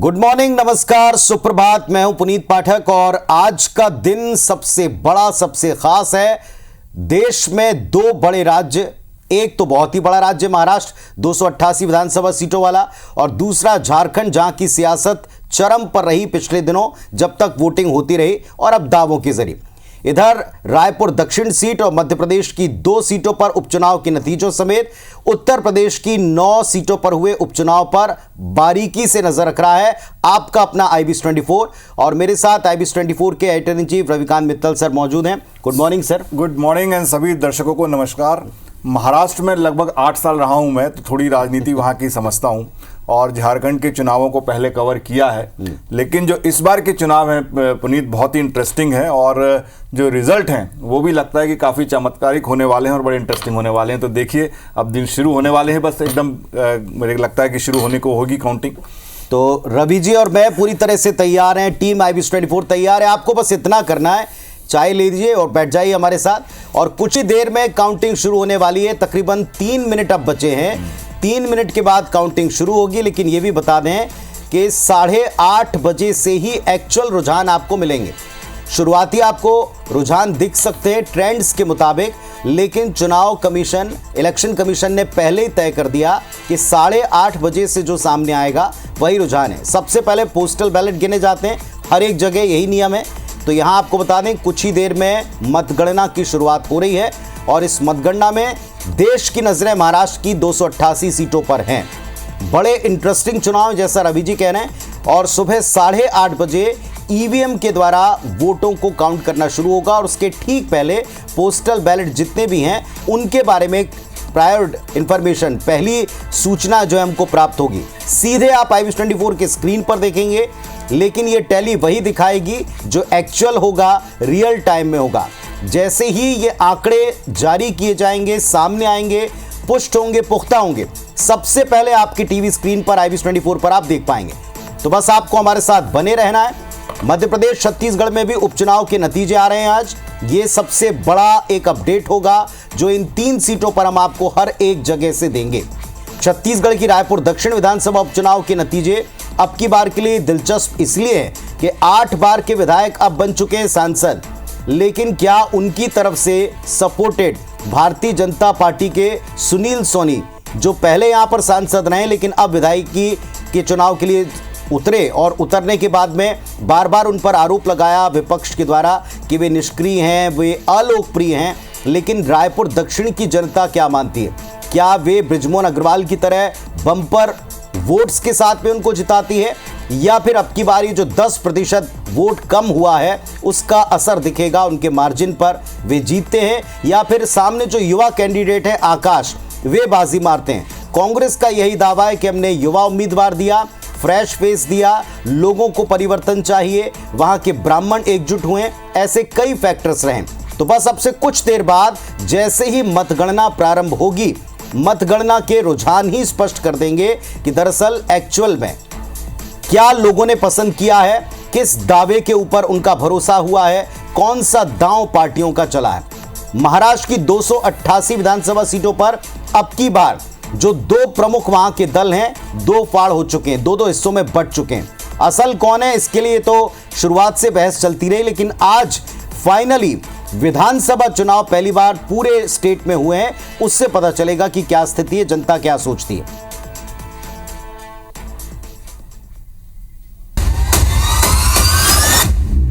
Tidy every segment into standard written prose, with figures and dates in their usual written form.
Good morning, नमस्कार, सुप्रभात। मैं हूं पुनीत पाठक और आज का दिन सबसे बड़ा, सबसे खास है। देश में दो बड़े राज्य, एक तो बहुत ही बड़ा राज्य महाराष्ट्र 288 विधानसभा सीटों वाला, और दूसरा झारखंड जहां की सियासत चरम पर रही पिछले दिनों जब तक वोटिंग होती रही और अब दावों के जरिए। इधर रायपुर दक्षिण सीट और मध्य प्रदेश की 2 सीटों पर उपचुनाव के नतीजों समेत उत्तर प्रदेश की 9 सीटों पर हुए उपचुनाव पर बारीकी से नजर रख रहा है आपका अपना IBS 24। और मेरे साथ IBS 24 के editor in chief Ravikant Mittal sir मौजूद हैं। Good morning sir. Good morning and सभी दर्शकों को नमस्कार। महाराष्ट्र में लगभग 8 साल रहा हूं मैं, तो थोड़ी राजनीति वहां की समझता हूं और झारखंड के चुनावों को पहले कवर किया है। लेकिन जो इस बार के चुनाव हैं पुनीत, बहुत ही इंटरेस्टिंग है और जो रिजल्ट हैं वो भी लगता है कि काफ़ी चमत्कारिक होने वाले हैं और बड़े इंटरेस्टिंग होने वाले हैं। तो देखिए, अब दिन शुरू होने वाले हैं, बस एकदम मुझे लगता है कि शुरू होने को होगी काउंटिंग। तो रवि जी और मैं पूरी तरह से तैयार हैं, टीम IBS 24 तैयार है। आपको बस इतना करना है, चाय ले लीजिए और बैठ जाइए हमारे साथ। और कुछ ही देर में काउंटिंग शुरू होने वाली है। तकरीबन 3 मिनट अब बचे हैं। 3 मिनट के बाद काउंटिंग शुरू होगी। लेकिन यह भी बता दें कि 8:30 बजे से ही एक्चुअल रुझान आपको मिलेंगे। शुरुआती आपको रुझान दिख सकते हैं ट्रेंड्स के मुताबिक, लेकिन चुनाव कमीशन, इलेक्शन कमीशन ने पहले ही तय कर दिया कि 8:30 बजे से जो सामने आएगा वही रुझान है। सबसे पहले पोस्टल बैलेट गिने जाते हैं, हर एक जगह यही नियम है। तो यहां आपको बता दें, कुछ ही देर में मतगणना की शुरुआत हो रही है और इस मतगणना में देश की नजरें महाराष्ट्र की 288 सीटों पर हैं। बड़े इंटरेस्टिंग चुनाव जैसा रवि जी कह रहे हैं। और सुबह 8:30 बजे EVM के द्वारा वोटों को काउंट करना शुरू होगा और उसके ठीक पहले पोस्टल बैलेट जितने भी हैं उनके बारे में प्रायर इंफॉर्मेशन, पहली सूचना जो है हमको प्राप्त होगी। सीधे आप IBS 24 के स्क्रीन पर देखेंगे, लेकिन ये टैली वही दिखाएगी जो एक्चुअल होगा, रियल टाइम में होगा। जैसे ही ये आंकड़े जारी किए जाएंगे, सामने आएंगे, पुष्ट होंगे, पुख्ता होंगे, सबसे पहले आपकी टीवी स्क्रीन पर IBS 24 पर आप देख पाएंगे। तो बस आपको हमारे साथ बने रहना है। मध्य प्रदेश, छत्तीसगढ़ में भी उपचुनाव के नतीजे आ रहे हैं आज। ये सबसे बड़ा एक अपडेट होगा जो इन 3 सीटों पर हम आपको हर एक जगह से देंगे। छत्तीसगढ़ की रायपुर दक्षिण विधानसभा उपचुनाव के नतीजे अब की बार के लिए दिलचस्प इसलिए है कि 8 बार के विधायक अब बन चुके हैं सांसद। लेकिन क्या उनकी तरफ से सपोर्टेड भारतीय जनता पार्टी के सुनील सोनी, जो पहले यहां पर सांसद रहे लेकिन अब विधायकी के चुनाव के लिए उतरे, और उतरने के बाद में बार बार उन पर आरोप लगाया विपक्ष के द्वारा कि वे निष्क्रिय हैं, वे अलोकप्रिय हैं। लेकिन रायपुर दक्षिण की जनता क्या मानती है? क्या वे बृजमोहन अग्रवाल की तरह बम्पर वोट्स के साथ में उनको जिताती है, या फिर अब की बार ये जो 10% वोट कम हुआ है उसका असर दिखेगा उनके मार्जिन पर, वे जीतते हैं, या फिर सामने जो युवा कैंडिडेट है आकाश, वे बाजी मारते हैं? कांग्रेस का यही दावा है कि हमने युवा उम्मीदवार दिया, फ्रेश फेस दिया, लोगों को परिवर्तन चाहिए, वहां के ब्राह्मण एकजुट हुए, ऐसे कई फैक्टर्स रहे। तो बस अब से कुछ देर बाद जैसे ही मतगणना प्रारंभ होगी, मतगणना के रुझान ही स्पष्ट कर देंगे कि दरअसल एक्चुअल में क्या लोगों ने पसंद किया है, किस दावे के ऊपर उनका भरोसा हुआ है, कौन सा दांव पार्टियों का चला है। महाराष्ट्र की 288 विधानसभा सीटों पर अब की बार जो 2 प्रमुख वहां के दल हैं, 2 फाड़ हो चुके हैं, 2 हिस्सों में बंट चुके हैं। असल कौन है, इसके लिए तो शुरुआत से बहस चलती रही, लेकिन आज फाइनली विधानसभा चुनाव पहली बार पूरे स्टेट में हुए हैं, उससे पता चलेगा कि क्या स्थिति है, जनता क्या सोचती है।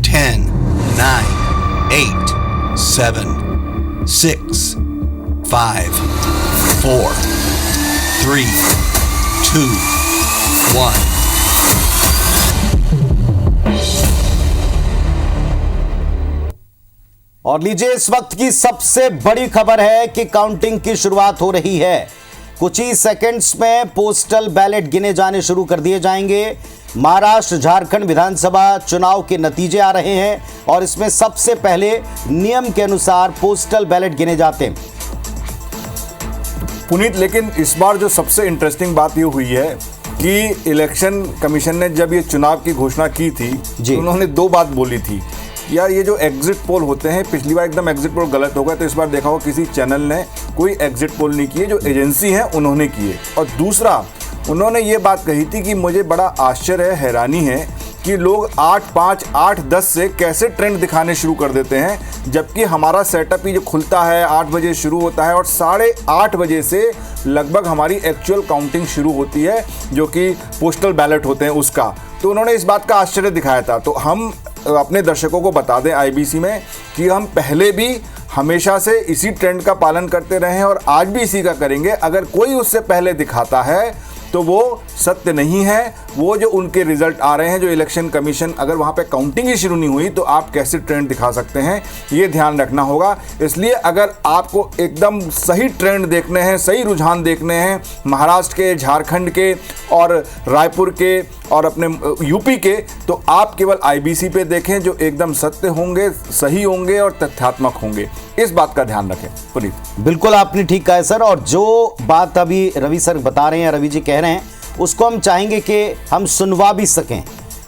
Ten, 9, 8, 7, 6, 5, 4, 3, 2, 1. और लीजिए, इस वक्त की सबसे बड़ी खबर है कि काउंटिंग की शुरुआत हो रही है। कुछ ही सेकंड्स में पोस्टल बैलेट गिने जाने शुरू कर दिए जाएंगे। महाराष्ट्र झारखंड विधानसभा चुनाव के नतीजे आ रहे हैं और इसमें सबसे पहले नियम के अनुसार पोस्टल बैलेट गिने जाते हैं। पुनीत, लेकिन इस बार जो सबसे इंटरेस्टिंग बात ये हुई है कि इलेक्शन कमीशन ने जब ये चुनाव की घोषणा की थी तो उन्होंने 2 बात बोली थी। यार, ये जो एग्जिट पोल होते हैं, पिछली बार एकदम एग्जिट पोल गलत हो गया, तो इस बार देखा हो किसी चैनल ने कोई एग्जिट पोल नहीं किए, जो एजेंसी है उन्होंने किए। और दूसरा, उन्होंने ये बात कही थी कि मुझे बड़ा आश्चर्य हैरानी है कि लोग 8-5, 8-10 से कैसे ट्रेंड दिखाने शुरू कर देते हैं, जबकि हमारा सेटअप ही जो खुलता है 8 बजे शुरू होता है और 8:30 बजे से लगभग हमारी एक्चुअल काउंटिंग शुरू होती है, जो कि पोस्टल बैलेट होते हैं उसका। तो उन्होंने इस बात का आश्चर्य दिखाया था। तो हम अपने दर्शकों को बता दें आईबीसी में कि हम पहले भी हमेशा से इसी ट्रेंड का पालन करते रहे हैं और आज भी इसी का करेंगे। अगर कोई उससे पहले दिखाता है तो वो सत्य नहीं है। वो जो उनके रिजल्ट आ रहे हैं, जो इलेक्शन कमीशन, अगर वहाँ पे काउंटिंग ही शुरू नहीं हुई तो आप कैसे ट्रेंड दिखा सकते हैं, ये ध्यान रखना होगा। इसलिए अगर आपको एकदम सही ट्रेंड देखने हैं, सही रुझान देखने हैं महाराष्ट्र के, झारखंड के और रायपुर के और अपने यूपी के, तो आप केवल आईबीसी पे देखें, जो एकदम सत्य होंगे, सही होंगे और तथ्यात्मक होंगे। इस बात का ध्यान रखें। पुनीत, बिल्कुल आपने ठीक कहा है सर। और जो बात अभी रवि सर बता रहे हैं, रवि जी कह रहे हैं, उसको हम चाहेंगे कि हम सुनवा भी सकें।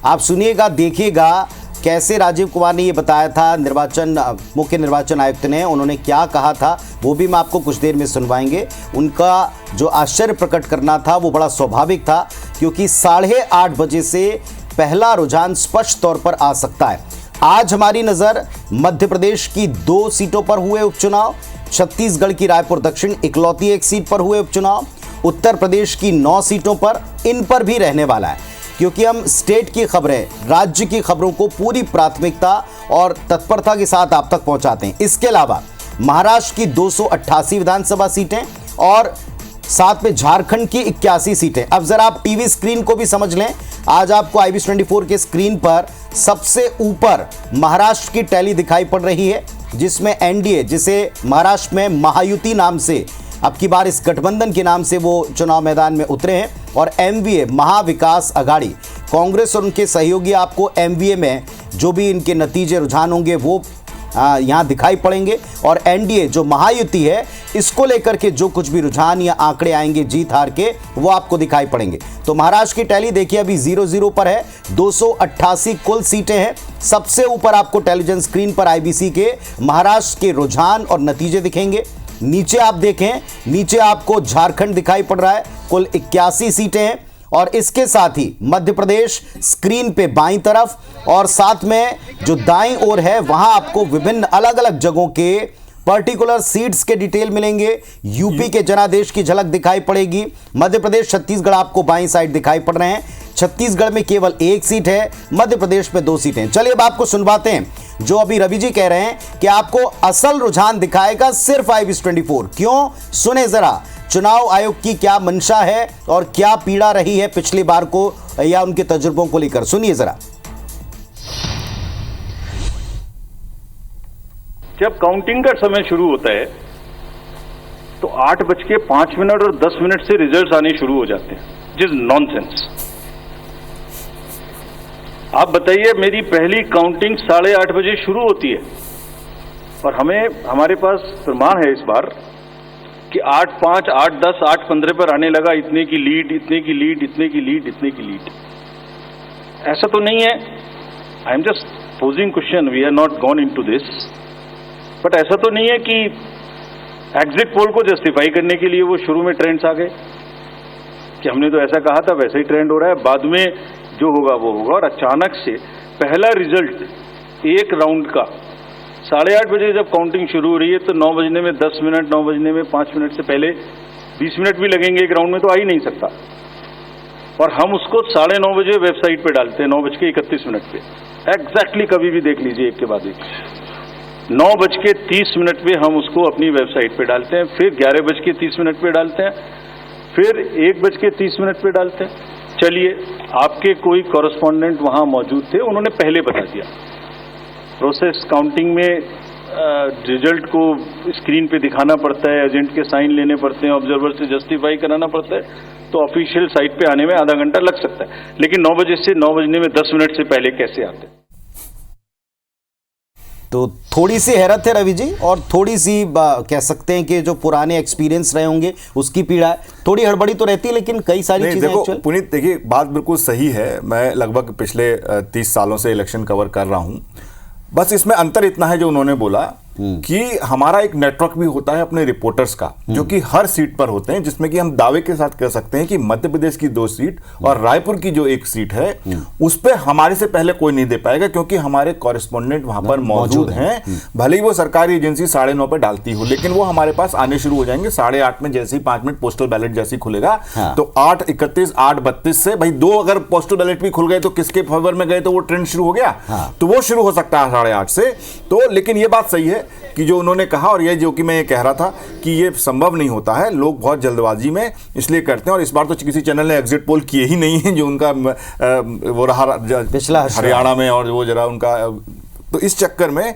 आप सुनिएगा, देखिएगा कैसे राजीव कुमार ने ये बताया था, मुख्य निर्वाचन आयुक्त ने, उन्होंने क्या कहा था, वो भी मैं आपको कुछ देर में सुनवाएंगे। उनका जो आश्चर्य प्रकट करना था वो बड़ा स्वाभाविक था, क्योंकि 8:30 बजे से पहला रुझान स्पष्ट तौर पर आ सकता है। आज हमारी नजर मध्य प्रदेश की 2 सीटों पर हुए उपचुनाव, छत्तीसगढ़ की रायपुर दक्षिण इकलौती एक सीट पर हुए उपचुनाव, उत्तर प्रदेश की 9 सीटों पर, इन पर भी रहने वाला है, क्योंकि हम स्टेट की खबरें, राज्य की खबरों को पूरी प्राथमिकता और तत्परता के साथ आप तक पहुंचाते हैं। इसके अलावा महाराष्ट्र की 288 विधानसभा सीटें और साथ में झारखंड की 81 सीटें। अब जरा आप टीवी स्क्रीन को भी समझ लें। आज आपको IBC 24 के स्क्रीन पर सबसे ऊपर महाराष्ट्र की टैली दिखाई पड़ रही है, जिसमें एनडीए, जिसे महाराष्ट्र में महायुति नाम से, अब की बार इस गठबंधन के नाम से वो चुनाव मैदान में उतरे हैं, और MVA महाविकास अघाड़ी, कांग्रेस और उनके सहयोगी आपको MVA में जो भी इनके नतीजे रुझान होंगे वो यहाँ दिखाई पड़ेंगे, और एनडीए जो महायुति है, इसको लेकर के जो कुछ भी रुझान या आंकड़े आएंगे जीत हार के, वो आपको दिखाई पड़ेंगे। तो महाराष्ट्र की टैली देखिए अभी 0-0 पर है, 288 कुल सीटें हैं। सबसे ऊपर आपको टेलीविजन स्क्रीन पर IBC के महाराष्ट्र के रुझान और नतीजे दिखेंगे। नीचे आप देखें, नीचे आपको झारखंड दिखाई पड़ रहा है, कुल 81 सीटें हैं, और इसके साथ ही मध्य प्रदेश स्क्रीन पे बाईं तरफ, और साथ में जो दाईं ओर है वहां आपको विभिन्न अलग अलग जगहों के पर्टिकुलर सीट्स के डिटेल मिलेंगे। यूपी के जनादेश की झलक दिखाई पड़ेगी। मध्य प्रदेश, छत्तीसगढ़ आपको बाईं साइड दिखाई पड़ रहे हैं। छत्तीसगढ़ में केवल 1 सीट है, मध्य प्रदेश में 2 सीटें। चलिए अब आपको सुनवाते हैं जो अभी रवि जी कह रहे हैं कि आपको असल रुझान दिखाएगा सिर्फ IBC 24। क्यों? सुने जरा, चुनाव आयोग की क्या मंशा है और क्या पीड़ा रही है पिछली बार को या उनके तजुर्बों को लेकर। सुनिए जरा। जब काउंटिंग का समय शुरू होता है तो 8:05 और 10 से रिजल्ट्स आने शुरू हो जाते हैं, जिस नॉनसेंस। आप बताइए, मेरी पहली काउंटिंग 8:30 बजे शुरू होती है और हमारे पास प्रमाण है इस बार कि 8:05, 8:10, 8:15 पर आने लगा इतने की लीड, इतने की लीड, इतने की लीड, इतने की लीड। ऐसा तो नहीं है, I am just posing question, we are not gone into this, but ऐसा तो नहीं है कि एग्जिट पोल को जस्टिफाई करने के लिए वो शुरू में ट्रेंड्स आ गए कि हमने तो ऐसा कहा था, वैसा ही ट्रेंड हो रहा है, बाद में जो होगा वो होगा। और अचानक से पहला रिजल्ट एक राउंड का 8:30 बजे जब काउंटिंग शुरू हो रही है, तो 9 बजने में 10 मिनट, 9 बजने में 5 मिनट से पहले 20 मिनट भी लगेंगे एक राउंड में, तो आ ही नहीं सकता। और हम उसको 9:30 बजे वेबसाइट पे डालते हैं, 9:31 पे एग्जैक्टली, कभी भी देख लीजिए एक के बाद एक। 9:30 पे हम उसको अपनी वेबसाइट पे डालते हैं, फिर 11:30 पे डालते हैं, फिर 1:30 पे डालते हैं। चलिए, आपके कोई कॉरेस्पॉन्डेंट वहां मौजूद थे, उन्होंने पहले बता दिया। प्रोसेस काउंटिंग में रिजल्ट को स्क्रीन पे दिखाना पड़ता है, एजेंट के साइन लेने पड़ते हैं, ऑब्जर्वर से जस्टिफाई कराना पड़ता है, तो ऑफिशियल साइट पे आने में आधा घंटा लग सकता है। लेकिन 9 बजे से 9 बजने में 10 मिनट से पहले कैसे आते हैं? तो थोड़ी सी हैरत है रवि जी, और थोड़ी सी कह सकते हैं कि जो पुराने एक्सपीरियंस रहे होंगे उसकी पीड़ा है। थोड़ी हड़बड़ी तो रहती है, लेकिन कई सारी चीजें। देखो पुनीत, देखिए बात बिल्कुल सही है। मैं लगभग पिछले 30 सालों से इलेक्शन कवर कर रहा हूं। बस इसमें अंतर इतना है जो उन्होंने बोला कि हमारा एक नेटवर्क भी होता है अपने रिपोर्टर्स का, जो कि हर सीट पर होते हैं, जिसमें कि हम दावे के साथ कह सकते हैं कि मध्य प्रदेश की 2 सीट और रायपुर की जो 1 सीट है उस पर हमारे से पहले कोई नहीं दे पाएगा, क्योंकि हमारे कॉरेस्पॉन्डेंट वहां पर मौजूद हैं। भले ही वो सरकारी एजेंसी 9:30 पर डालती हो, लेकिन वो हमारे पास आने शुरू हो जाएंगे 8:30 में। जैसे ही 5 मिनट पोस्टल बैलेट जैसे खुलेगा तो 8:31, 8:32 से भाई 2 अगर पोस्टल बैलेट भी खुल गए तो किसके फेवर में गए, तो वो ट्रेंड शुरू हो गया। तो वो शुरू हो सकता है 8:30 से। तो लेकिन ये बात सही है कि जो उन्होंने कहा, और ये जो कि मैं ये कह रहा था कि ये संभव नहीं होता है, लोग बहुत जल्दबाजी में इसलिए करते हैं। और इस बार तो किसी चैनल ने एग्जिट पोल किए ही नहीं है, जो उनका वो रहा पिछला हरियाणा में, और वो जरा उनका, तो इस चक्कर में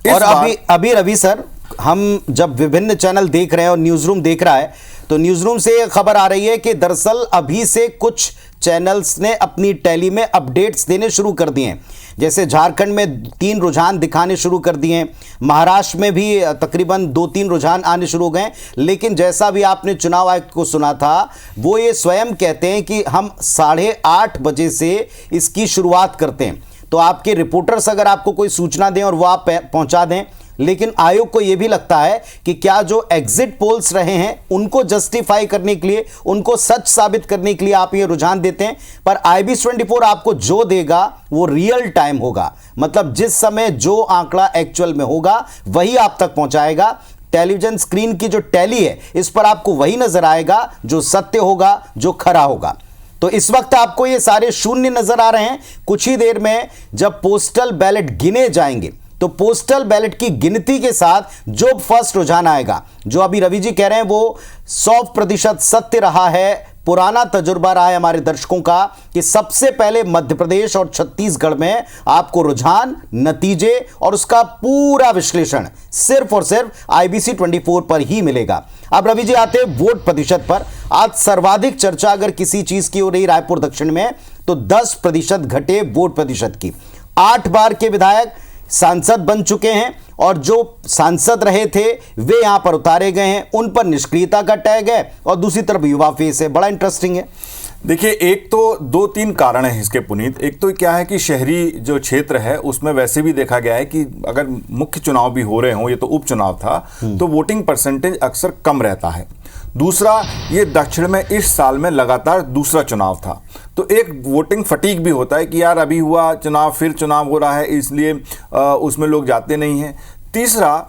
और अभी रवि सर, हम जब विभिन्न चैनल देख रहे हैं और न्यूज रूम देख रहा है, तो न्यूज रूम से खबर आ रही है कि दरअसल अभी से कुछ चैनल्स ने अपनी टैली में अपडेट्स देने शुरू कर दिए हैं। जैसे झारखंड में 3 रुझान दिखाने शुरू कर दिए हैं, महाराष्ट्र में भी तकरीबन 2-3 रुझान आने शुरू हो गए। लेकिन जैसा भी आपने चुनाव आयुक्त को सुना था, वो ये स्वयं कहते हैं कि हम 8:30 बजे से इसकी शुरुआत करते हैं। तो आपके रिपोर्टर्स अगर आपको कोई सूचना दें और वो आप पहुंचा दें, लेकिन आयोग को यह भी लगता है कि क्या जो एग्जिट पोल्स रहे हैं उनको जस्टिफाई करने के लिए, उनको सच साबित करने के लिए आप ये रुझान देते हैं। पर IBS 24 आपको जो देगा वो रियल टाइम होगा, मतलब जिस समय जो आंकड़ा एक्चुअल में होगा वही आप तक पहुंचाएगा। टेलीविजन स्क्रीन की जो टैली है, इस पर आपको वही नजर आएगा जो सत्य होगा, जो खरा होगा। तो इस वक्त आपको ये सारे शून्य नजर आ रहे हैं। कुछ ही देर में जब पोस्टल बैलेट गिने जाएंगे, तो पोस्टल बैलेट की गिनती के साथ जो फर्स्ट रुझान आएगा, जो अभी रवि जी कह रहे हैं वो 100% सत्य रहा है, पुराना तजुर्बा रहा है हमारे दर्शकों का कि सबसे पहले मध्य प्रदेश और छत्तीसगढ़ में आपको रुझान, नतीजे और उसका पूरा विश्लेषण सिर्फ और सिर्फ IBC 24 पर ही मिलेगा। अब रवि जी आते हैं वोट प्रतिशत पर। आज सर्वाधिक चर्चा अगर किसी चीज की हो रही रायपुर दक्षिण में, तो 10% घटे वोट प्रतिशत की। 8 बार के विधायक सांसद बन चुके हैं, और जो सांसद रहे थे वे यहां पर उतारे गए हैं, उन पर निष्क्रियता का टैग है, और दूसरी तरफ युवा फेस है। बड़ा इंटरेस्टिंग है। देखिए, एक तो 2-3 कारण है इसके पुनीत। एक तो क्या है कि शहरी जो क्षेत्र है उसमें वैसे भी देखा गया है कि अगर मुख्य चुनाव भी हो रहे हों, ये तो उपचुनाव था, तो वोटिंग परसेंटेज अक्सर कम रहता है। दूसरा, ये दक्षिण में इस साल में लगातार दूसरा चुनाव था, तो एक वोटिंग फटीक भी होता है कि यार अभी हुआ चुनाव, फिर चुनाव हो रहा है, इसलिए उसमें लोग जाते नहीं हैं। तीसरा,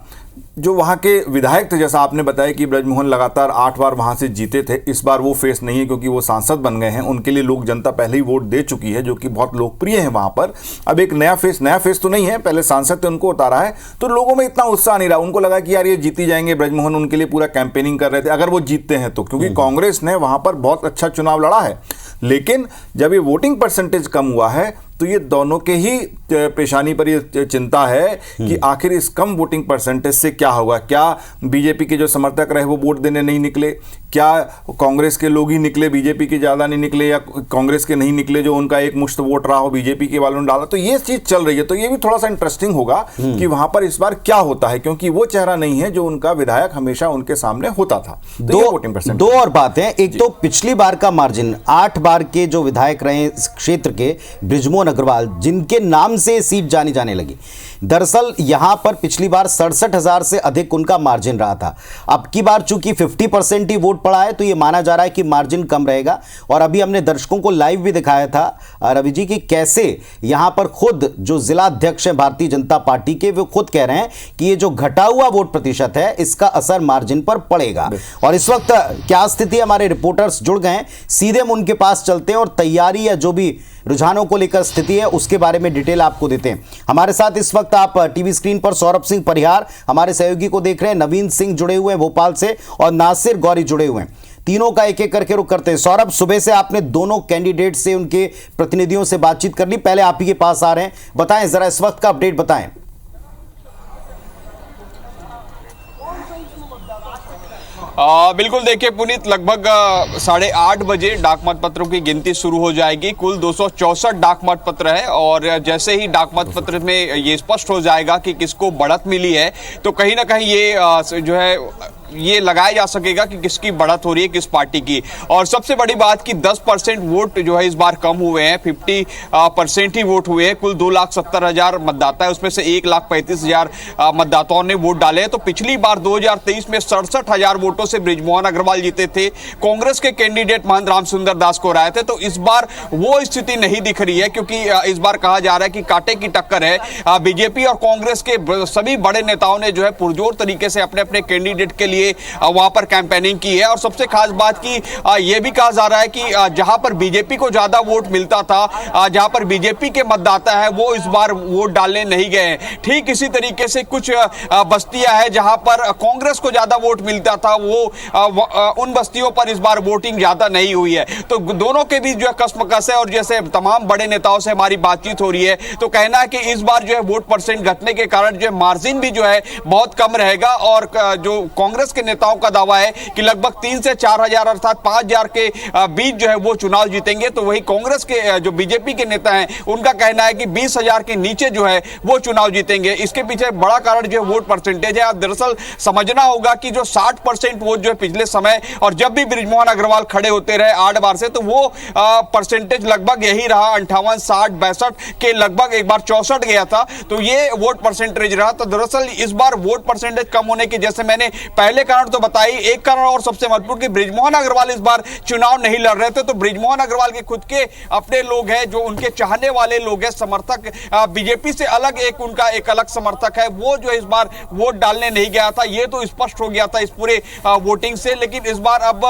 जो वहाँ के विधायक थे, जैसा आपने बताया कि ब्रजमोहन लगातार 8 बार वहाँ से जीते थे, इस बार वो फेस नहीं है क्योंकि वो सांसद बन गए हैं, उनके लिए लोक जनता पहले ही वोट दे चुकी है, जो कि बहुत लोकप्रिय है वहाँ पर। अब एक नया फेस तो नहीं है, पहले सांसद थे उनको उतारा है, तो लोगों में इतना उत्साह नहीं रहा। उनको लगा कि यार ये जीती जाएंगे, ब्रजमोहन उनके लिए पूरा कैंपेनिंग कर रहे थे अगर वो जीतते हैं तो, क्योंकि कांग्रेस ने वहाँ पर बहुत अच्छा चुनाव लड़ा है। लेकिन जब ये वोटिंग परसेंटेज कम हुआ है, तो ये दोनों के ही पेशानी पर ये चिंता है कि आखिर इस कम वोटिंग परसेंटेज से क्या होगा। क्या बीजेपी के जो समर्थक रहे वो वोट देने नहीं निकले, क्या कांग्रेस के लोग ही निकले, बीजेपी के ज़्यादा नहीं निकले, या कांग्रेस के नहीं निकले जो उनका एक मुश्त वोट रहा हो बीजेपी के वालों ने डाला। तो ये चीज़ चल रही है, तो ये भी थोड़ा सा इंटरेस्टिंग होगा कि वहां पर इस बार क्या होता है, क्योंकि वो चेहरा नहीं है जो उनका विधायक हमेशा उनके सामने होता था। दो और बातें, एक तो पिछली बार का मार्जिन, 8 बार के जो विधायक रहे इस क्षेत्र के, बृजमोहन अग्रवाल, जिनके नाम से सीट जानी जाने लगी, दरअसल यहां पर पिछली बार 67,000 से अधिक उनका मार्जिन रहा था। अब की बार चूंकि 50% ही वोट पड़ा है, तो यह माना जा रहा है कि मार्जिन कम रहेगा। और अभी हमने दर्शकों को लाइव भी दिखाया था रवि जी की कैसे यहां पर खुद जो जिला अध्यक्ष हैं भारतीय जनता पार्टी के, वो खुद कह रहे हैं कि ये जो घटा हुआ वोट प्रतिशत है इसका असर मार्जिन पर पड़ेगा। और इस वक्त क्या स्थिति, हमारे रिपोर्टर्स जुड़ गए हैं, सीधे हम उनके पास चलते हैं और तैयारी या जो भी रुझानों को लेकर स्थिति है उसके बारे में डिटेल आपको देते हैं। हमारे साथ इस वक्त आप टीवी स्क्रीन पर सौरभ सिंह परिहार हमारे सहयोगी को देख रहे हैं, नवीन सिंह जुड़े हुए हैं भोपाल से, और नासिर गौरी जुड़े हुए हैं। तीनों का एक एक करके रुख करते हैं। सौरभ, सुबह से आपने दोनों कैंडिडेट से, उनके प्रतिनिधियों से बातचीत कर ली, पहले आप ही के पास आ रहे हैं, बताएं जरा इस वक्त का अपडेट बताएं। बिल्कुल, देखिए पुनीत, लगभग 8:30 बजे डाक मत पत्रों की गिनती शुरू हो जाएगी। कुल 264 डाक मत पत्र है, और जैसे ही डाक मत पत्र में ये स्पष्ट हो जाएगा कि किसको बढ़त मिली है, तो कहीं ना कहीं ये जो है ये लगाया जा सकेगा कि किसकी बढ़त हो रही है, किस पार्टी की। और सबसे बड़ी बात कि 10% वोट जो है इस बार कम हुए हैं, 50% ही वोट हुए हैं। कुल 2,70,000 मतदाता है, उसमें से 1,35,000 मतदाताओं ने वोट डाले हैं। तो पिछली बार 2023 में 67,000 वोटों से बृजमोहन अग्रवाल जीते थे, कांग्रेस के कैंडिडेट महंत रामसुंदर दास को हराए थे। तो इस बार वो स्थिति नहीं दिख रही है, क्योंकि इस बार कहा जा रहा है कि कांटे की टक्कर है। बीजेपी और कांग्रेस के सभी बड़े नेताओं ने जो है पुरजोर तरीके से अपने अपने कैंडिडेट के लिए वहां पर कैंपेनिंग की है। और सबसे खास बात की यह भी कहा जा रहा है कि जहां पर बीजेपी को ज्यादा वोट मिलता था, जहां पर बीजेपी के मतदाता है, वो इस बार वोट डालने नहीं गए। ठीक इसी तरीके से कुछ बस्तियां हैं जहां पर कांग्रेस को ज्यादा वोट मिलता था, वो उन बस्तियों पर इस बार वोटिंग ज्यादा नहीं हुई है। तो दोनों के बीच जो है कसमकस है। और जैसे तमाम बड़े नेताओं से हमारी बातचीत हो रही है तो कहना है कि इस बार जो है वोट परसेंट घटने के कारण जो है मार्जिन भी जो है बहुत कम रहेगा। और जो कांग्रेस के नेताओं का दावा है कि लगभग 3 से 4,000 अर्थात 5,000 के बीच जो है वो चुनाव जीतेंगे। तो वही कांग्रेस के जो बीजेपी के नेता हैं उनका कहना है कि 20,000 के नीचे जो है वो चुनाव जीतेंगे। इसके पीछे बड़ा कारण जो है वोट परसेंटेज है। अब दरअसल समझना होगा कि जो 60% वोट जो है पिछले समय और जब भी बृजमोहन अग्रवाल खड़े होते रहे 8 बार से, तो वो परसेंटेज लगभग यही रहा, 58, 60, 62 के लगभग, एक बार 64 गया था। तो ये वोट परसेंटेज रहा। तो दरअसल इस बार वोट परसेंटेज कम होने की, जैसे मैंने पहले कारण तो बताई, एक कारण और सबसे महत्वपूर्ण कि बृजमोहन अग्रवाल इस बार चुनाव नहीं लड़ रहे थे। तो बृजमोहन अग्रवाल के खुद के अपने लोग हैं, जो उनके चाहने वाले लोग हैं, समर्थक, बीजेपी से अलग एक उनका एक अलग समर्थक है, वो जो इस बार वोट डालने नहीं गया था। ये तो स्पष्ट हो गया था इस पूरे वोटिंग से। लेकिन इस बार अब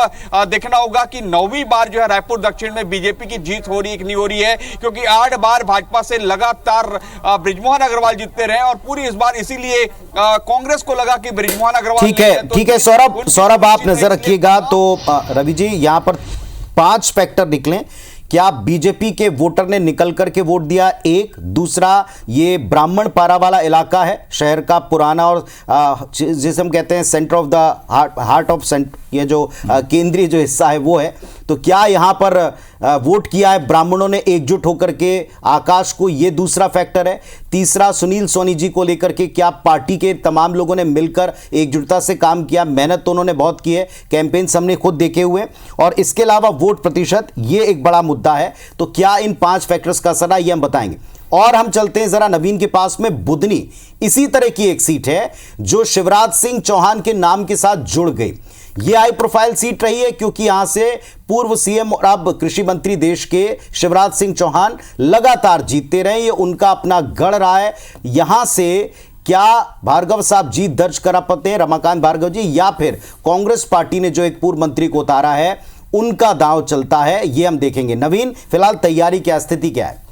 देखना होगा कि 9वीं बार जो है रायपुर दक्षिण में बीजेपी की जीत हो रही है कि नहीं हो रही है, क्योंकि 8 बार भाजपा से लगातार बृजमोहन अग्रवाल जीतते रहे। और पूरी इस बार इसीलिए कांग्रेस को लगा कि बृजमोहन अग्रवाल ठीक है सौरभ आप नजर रखिएगा। तो रवि जी, यहां पर 5 फैक्टर निकले। क्या बीजेपी के वोटर ने निकल करके वोट दिया? एक, दूसरा, ये ब्राह्मण पारा वाला इलाका है शहर का, पुराना, और जिसे हम कहते हैं centre of the heart of centre, ये जो केंद्रीय जो हिस्सा है वो है। तो क्या यहाँ पर वोट किया है ब्राह्मणों ने एकजुट होकर के आकाश को? ये दूसरा फैक्टर है। तीसरा, सुनील सोनी जी को लेकर के क्या पार्टी के तमाम लोगों ने मिलकर एकजुटता से काम किया? मेहनत तो उन्होंने बहुत की है, कैंपेन हमने खुद देखे हुए। और इसके अलावा वोट प्रतिशत, ये एक बड़ा मुद्दा है। तो क्या इन 5 फैक्टर्स का असर है, ये हम बताएंगे। और हम चलते हैं जरा नवीन के पास में। बुधनी इसी तरह की एक सीट है जो शिवराज सिंह चौहान के नाम के साथ जुड़ गई। यह हाई प्रोफाइल सीट रही है क्योंकि यहां से पूर्व सीएम और अब कृषि मंत्री देश के शिवराज सिंह चौहान लगातार जीतते रहे। ये उनका अपना गढ़ रहा है। यहां से क्या भार्गव साहब जीत दर्ज करा पाते हैं, रमाकांत भार्गव जी, या फिर कांग्रेस पार्टी ने जो एक पूर्व मंत्री को उतारा है उनका दांव चलता है, ये हम देखेंगे। नवीन, फिलहाल तैयारी क्या स्थिति क्या है?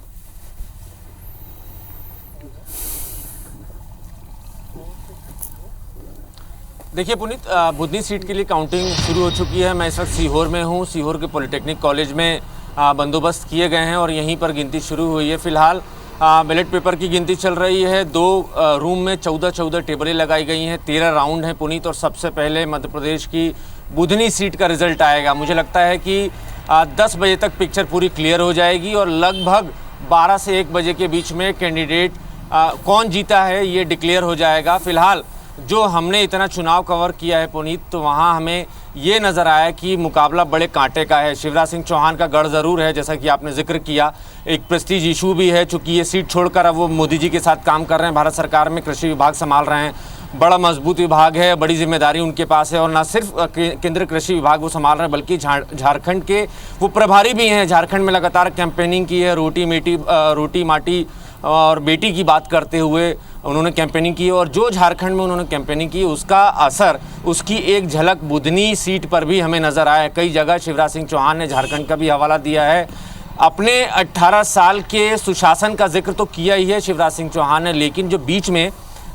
देखिए पुनीत, बुधनी सीट के लिए काउंटिंग शुरू हो चुकी है। मैं इस वक्त सीहोर में हूँ। सीहोर के पॉलिटेक्निक कॉलेज में बंदोबस्त किए गए हैं और यहीं पर गिनती शुरू हुई है। फिलहाल बैलेट पेपर की गिनती चल रही है। 2 रूम में 14 टेबलें लगाई गई हैं। 13 राउंड हैं पुनीत। और सबसे पहले मध्य प्रदेश की बुधनी सीट का रिजल्ट आएगा। मुझे लगता है कि 10 बजे तक पिक्चर पूरी क्लियर हो जाएगी और लगभग 12 से 1 बजे के बीच में कैंडिडेट कौन जीता है ये डिक्लेयर हो जाएगा। फिलहाल जो हमने इतना चुनाव कवर किया है पुनीत, तो वहाँ हमें ये नज़र आया कि मुकाबला बड़े कांटे का है। शिवराज सिंह चौहान का गढ़ ज़रूर है, जैसा कि आपने जिक्र किया। एक प्रेस्टीज इशू भी है, चूँकि ये सीट छोड़कर अब वो मोदी जी के साथ काम कर रहे हैं, भारत सरकार में कृषि विभाग संभाल रहे हैं। बड़ा मजबूत विभाग है, बड़ी जिम्मेदारी उनके पास है। और न सिर्फ केंद्रीय कृषि विभाग वो संभाल रहे हैं, बल्कि झारखंड के वो प्रभारी भी हैं। झारखंड में लगातार कैंपेनिंग की है। रोटी माटी और बेटी की बात करते हुए उन्होंने कैंपेनिंग की। और जो झारखंड में उन्होंने कैंपेनिंग की उसका असर, उसकी एक झलक बुधनी सीट पर भी हमें नज़र आया। कई जगह शिवराज सिंह चौहान ने झारखंड का भी हवाला दिया है। अपने 18 साल के सुशासन का जिक्र तो किया ही है शिवराज सिंह चौहान ने, लेकिन जो बीच में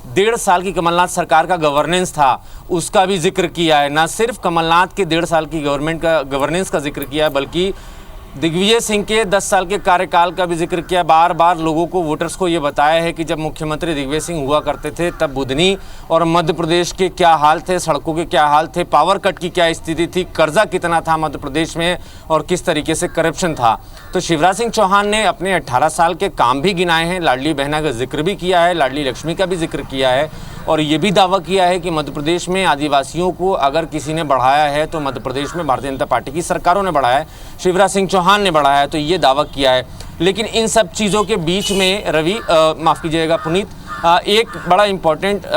1.5 साल की कमलनाथ सरकार का गवर्नेंस था उसका भी जिक्र किया है। न सिर्फ कमलनाथ के 1.5 साल की गवर्नेंस का जिक्र किया है, बल्कि दिग्विजय सिंह के 10 साल के कार्यकाल का भी जिक्र किया, बार बार लोगों को, वोटर्स को ये बताया है कि जब मुख्यमंत्री दिग्विजय सिंह हुआ करते थे तब बुधनी और मध्य प्रदेश के क्या हाल थे, सड़कों के क्या हाल थे, पावर कट की क्या स्थिति थी, कर्जा कितना था मध्य प्रदेश में और किस तरीके से करप्शन था। तो शिवराज सिंह चौहान ने अपने 18 साल के काम भी गिनाए हैं, लाडली बहना का जिक्र भी किया है, लाडली लक्ष्मी का भी जिक्र किया है और ये भी दावा किया है कि मध्य प्रदेश में आदिवासियों को अगर किसी ने बढ़ाया है तो मध्य प्रदेश में भारतीय जनता पार्टी की सरकारों ने बढ़ाया है, शिवराज सिंह चौहान ने बढ़ाया है, तो ये दावा किया है। लेकिन इन सब चीज़ों के बीच में रवि, माफ़ कीजिएगा पुनीत, एक बड़ा इम्पॉर्टेंट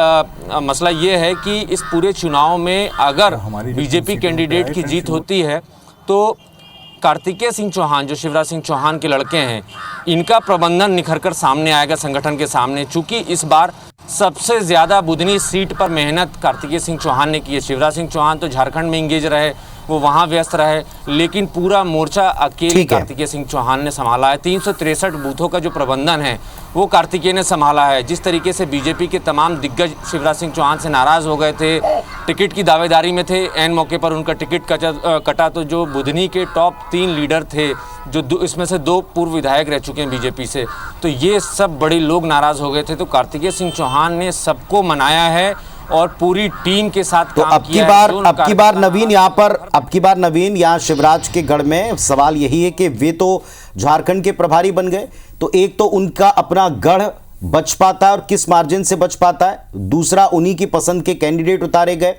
मसला ये है कि इस पूरे चुनाव में अगर बीजेपी कैंडिडेट की जीत होती है तो कार्तिकेय सिंह चौहान, जो शिवराज सिंह चौहान के लड़के हैं, इनका प्रबंधन निखर कर सामने आएगा संगठन के सामने। चूंकि इस बार सबसे ज़्यादा बुधनी सीट पर मेहनत कार्तिकेय सिंह चौहान ने की है। शिवराज सिंह चौहान तो झारखंड में इंगेज रहे, वो वहाँ व्यस्त रहे, लेकिन पूरा मोर्चा अकेले कार्तिकेय सिंह चौहान ने संभाला है। 363 बूथों का जो प्रबंधन है वो कार्तिकेय ने संभाला है। जिस तरीके से बीजेपी के तमाम दिग्गज शिवराज सिंह चौहान से नाराज़ हो गए थे, टिकट की दावेदारी में थे, एन मौके पर उनका टिकट कटा, तो जो बुधनी के टॉप 3 लीडर थे, जो इसमें से 2 पूर्व विधायक रह चुके हैं बीजेपी से, तो ये सब बड़े लोग नाराज़ हो गए थे। तो कार्तिकेय सिंह चौहान ने सबको मनाया है और पूरी टीम के साथ तो काम अब की बार नवीन यहाँ शिवराज के गढ़ में सवाल यही है कि वे तो झारखंड के प्रभारी बन गए, तो एक तो उनका अपना गढ़ बच पाता है और किस मार्जिन से बच पाता है, दूसरा उन्हीं की पसंद के कैंडिडेट उतारे गए।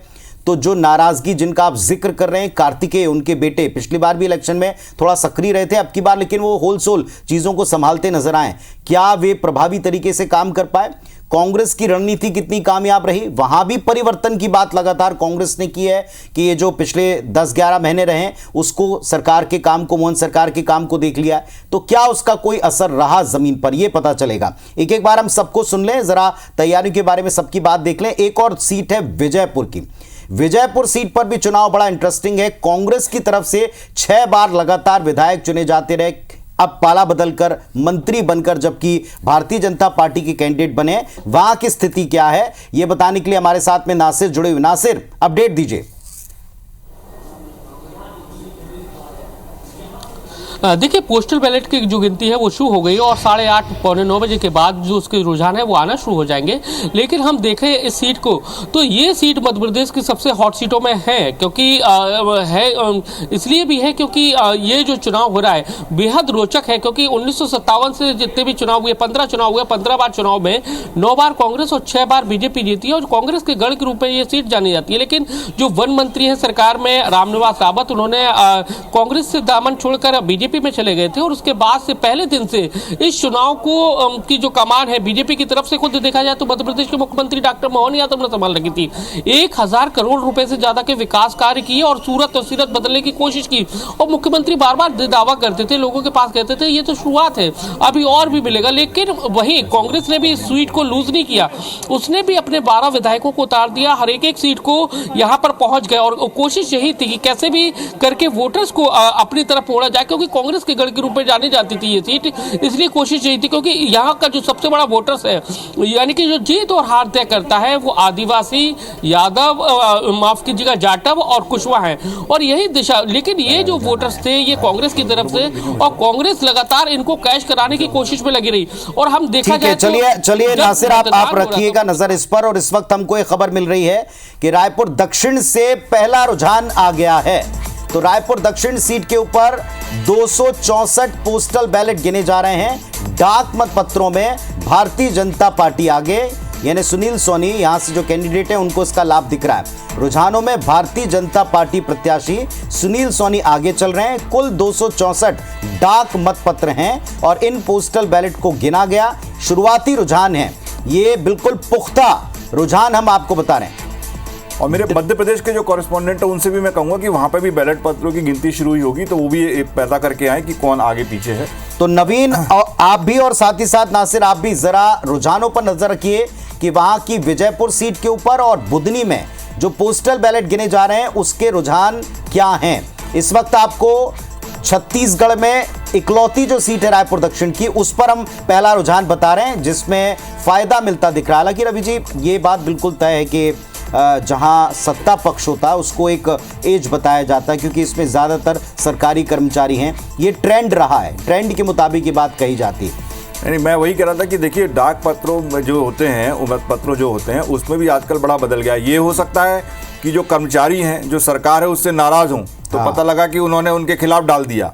तो जो नाराजगी जिनका आप जिक्र कर रहे हैं, कार्तिकेय, उनके बेटे पिछली बार भी इलेक्शन में थोड़ा सक्रिय रहे थे, अब की बार लेकिन वो होलसोल चीजों को संभालते नजर आए, क्या वे प्रभावी तरीके से काम कर पाए? कांग्रेस की रणनीति कितनी कामयाब रही? वहां भी परिवर्तन की बात लगातार कांग्रेस ने की है कि ये जो पिछले 10-11 महीने रहे उसको, सरकार के काम को, मोहन सरकार के काम को देख लिया, तो क्या उसका कोई असर रहा जमीन पर, ये पता चलेगा। एक एक बार हम सबको सुन लें, जरा तैयारियों के बारे में सबकी बात देख लें। एक और सीट है विजयपुर की। विजयपुर सीट पर भी चुनाव बड़ा इंटरेस्टिंग है। कांग्रेस की तरफ से 6 बार लगातार विधायक चुने जाते रहे, अब पाला बदलकर मंत्री बनकर जबकि भारतीय जनता पार्टी के कैंडिडेट बने, वहां की स्थिति क्या है यह बताने के लिए हमारे साथ में नासिर जुड़े हुए। नासिर, अपडेट दीजिए। देखिए, पोस्टल बैलेट की जो गिनती है वो शुरू हो गई और 8:30 पौने 9 बजे के बाद जो उसके रुझान है वो आना शुरू हो जाएंगे। लेकिन हम देखें इस सीट को, तो ये सीट मध्य प्रदेश की सबसे हॉट सीटों में है, क्योंकि इसलिए भी है क्योंकि ये जो चुनाव हो रहा है बेहद रोचक है, क्योंकि 1957 से जितने भी चुनाव हुए, 15 चुनाव हुए, 15 बार चुनाव में 9 बार कांग्रेस और 6 बार बीजेपी जीती है और कांग्रेस के गढ़ के रूप में ये सीट जानी जाती है। लेकिन जो वन मंत्री हैं सरकार में, रामनिवास रावत, उन्होंने कांग्रेस से दामन छोड़कर बीजेपी में चले गए थे और उसके बाद से पहले दिन से इस चुनाव को की जो कमान है बीजेपी की तरफ से, खुद देखा जाए तो मध्य प्रदेश के मुख्यमंत्री डॉक्टर मोहन यादव ने संभाल रखी थी। 1000 करोड़ रुपए से ज्यादा के विकास कार्य किए और सूरत और सीरत बदलने की कोशिश की और मुख्यमंत्री बार बार दावा करते थे, लोगों के पास कहते थे ये तो शुरुआत है, अभी और भी मिलेगा। लेकिन वहीं कांग्रेस ने भी इस सीट को लूज नहीं किया, उसने भी अपने 12 विधायकों को उतार दिया, हर एक सीट को यहां पर पहुंच गए और कोशिश यही थी कि कैसे भी करके वोटर्स को अपनी तरफ मोड़ा जाए, क्योंकि कांग्रेस के गढ़ के रूप में जानी जाती थी ये सीट। इसलिए कोशिश यही थी, क्योंकि यहाँ का जो सबसे बड़ा वोटर्स है, यानी कि जो जीत और हार तय करता है, वो आदिवासी, यादव, माफ कीजिएगा जाटव और कुशवाहा है और यही दिशा। लेकिन ये जो वोटर्स थे ये कांग्रेस की तरफ से, और कांग्रेस लगातार इनको कैश कराने की कोशिश में लगी रही। और हम देखा जाए, चलिए नासिर, आप रखिएगा नजर इस पर। और इस वक्त हमको एक खबर मिल रही है कि रायपुर दक्षिण से पहला रुझान आ गया है। तो रायपुर दक्षिण सीट के ऊपर 264 पोस्टल बैलेट गिने जा रहे हैं। डाक मत पत्रों में भारतीय जनता पार्टी आगे, यानी सुनील सोनी यहां से जो कैंडिडेट है उनको इसका लाभ दिख रहा है। रुझानों में भारतीय जनता पार्टी प्रत्याशी सुनील सोनी आगे चल रहे हैं। कुल 264 डाक मत पत्र हैं और इन पोस्टल बैलेट को गिना गया। शुरुआती रुझान है, ये बिल्कुल पुख्ता रुझान हम आपको बता रहे हैं। और मेरे मध्य प्रदेश के जो कॉरेस्पॉन्डेंट है उनसे भी मैं कहूंगा कि वहां पर भी बैलेट पत्रों की गिनती शुरू हुई होगी, तो वो भी पैदा करके आए कि कौन आगे पीछे है। तो नवीन, आप भी और साथ ही साथ नासिर, आप भी जरा रुझानों पर नजर रखिए कि वहां की विजयपुर सीट के ऊपर और बुधनी में जो पोस्टल बैलेट गिने जा रहे हैं उसके रुझान क्या हैं। इस वक्त आपको छत्तीसगढ़ में इकलौती जो सीट है रायपुर दक्षिण की, उस पर हम पहला रुझान बता रहे हैं जिसमें फायदा मिलता दिख रहा है। हालांकि रवि जी, ये बात बिल्कुल तय है कि जहां सत्ता पक्ष होता है उसको एक एज बताया जाता है, क्योंकि इसमें ज़्यादातर सरकारी कर्मचारी हैं। ये ट्रेंड रहा है, ट्रेंड के मुताबिक ये बात कही जाती है। नहीं, मैं वही कह रहा था कि देखिए डाक पत्रों में जो होते हैं, उम्मीद पत्रों जो होते हैं, उसमें भी आजकल बड़ा बदल गया। ये हो सकता है कि जो कर्मचारी हैं, जो सरकार है उससे नाराज हों, तो पता लगा कि उन्होंने उनके खिलाफ डाल दिया।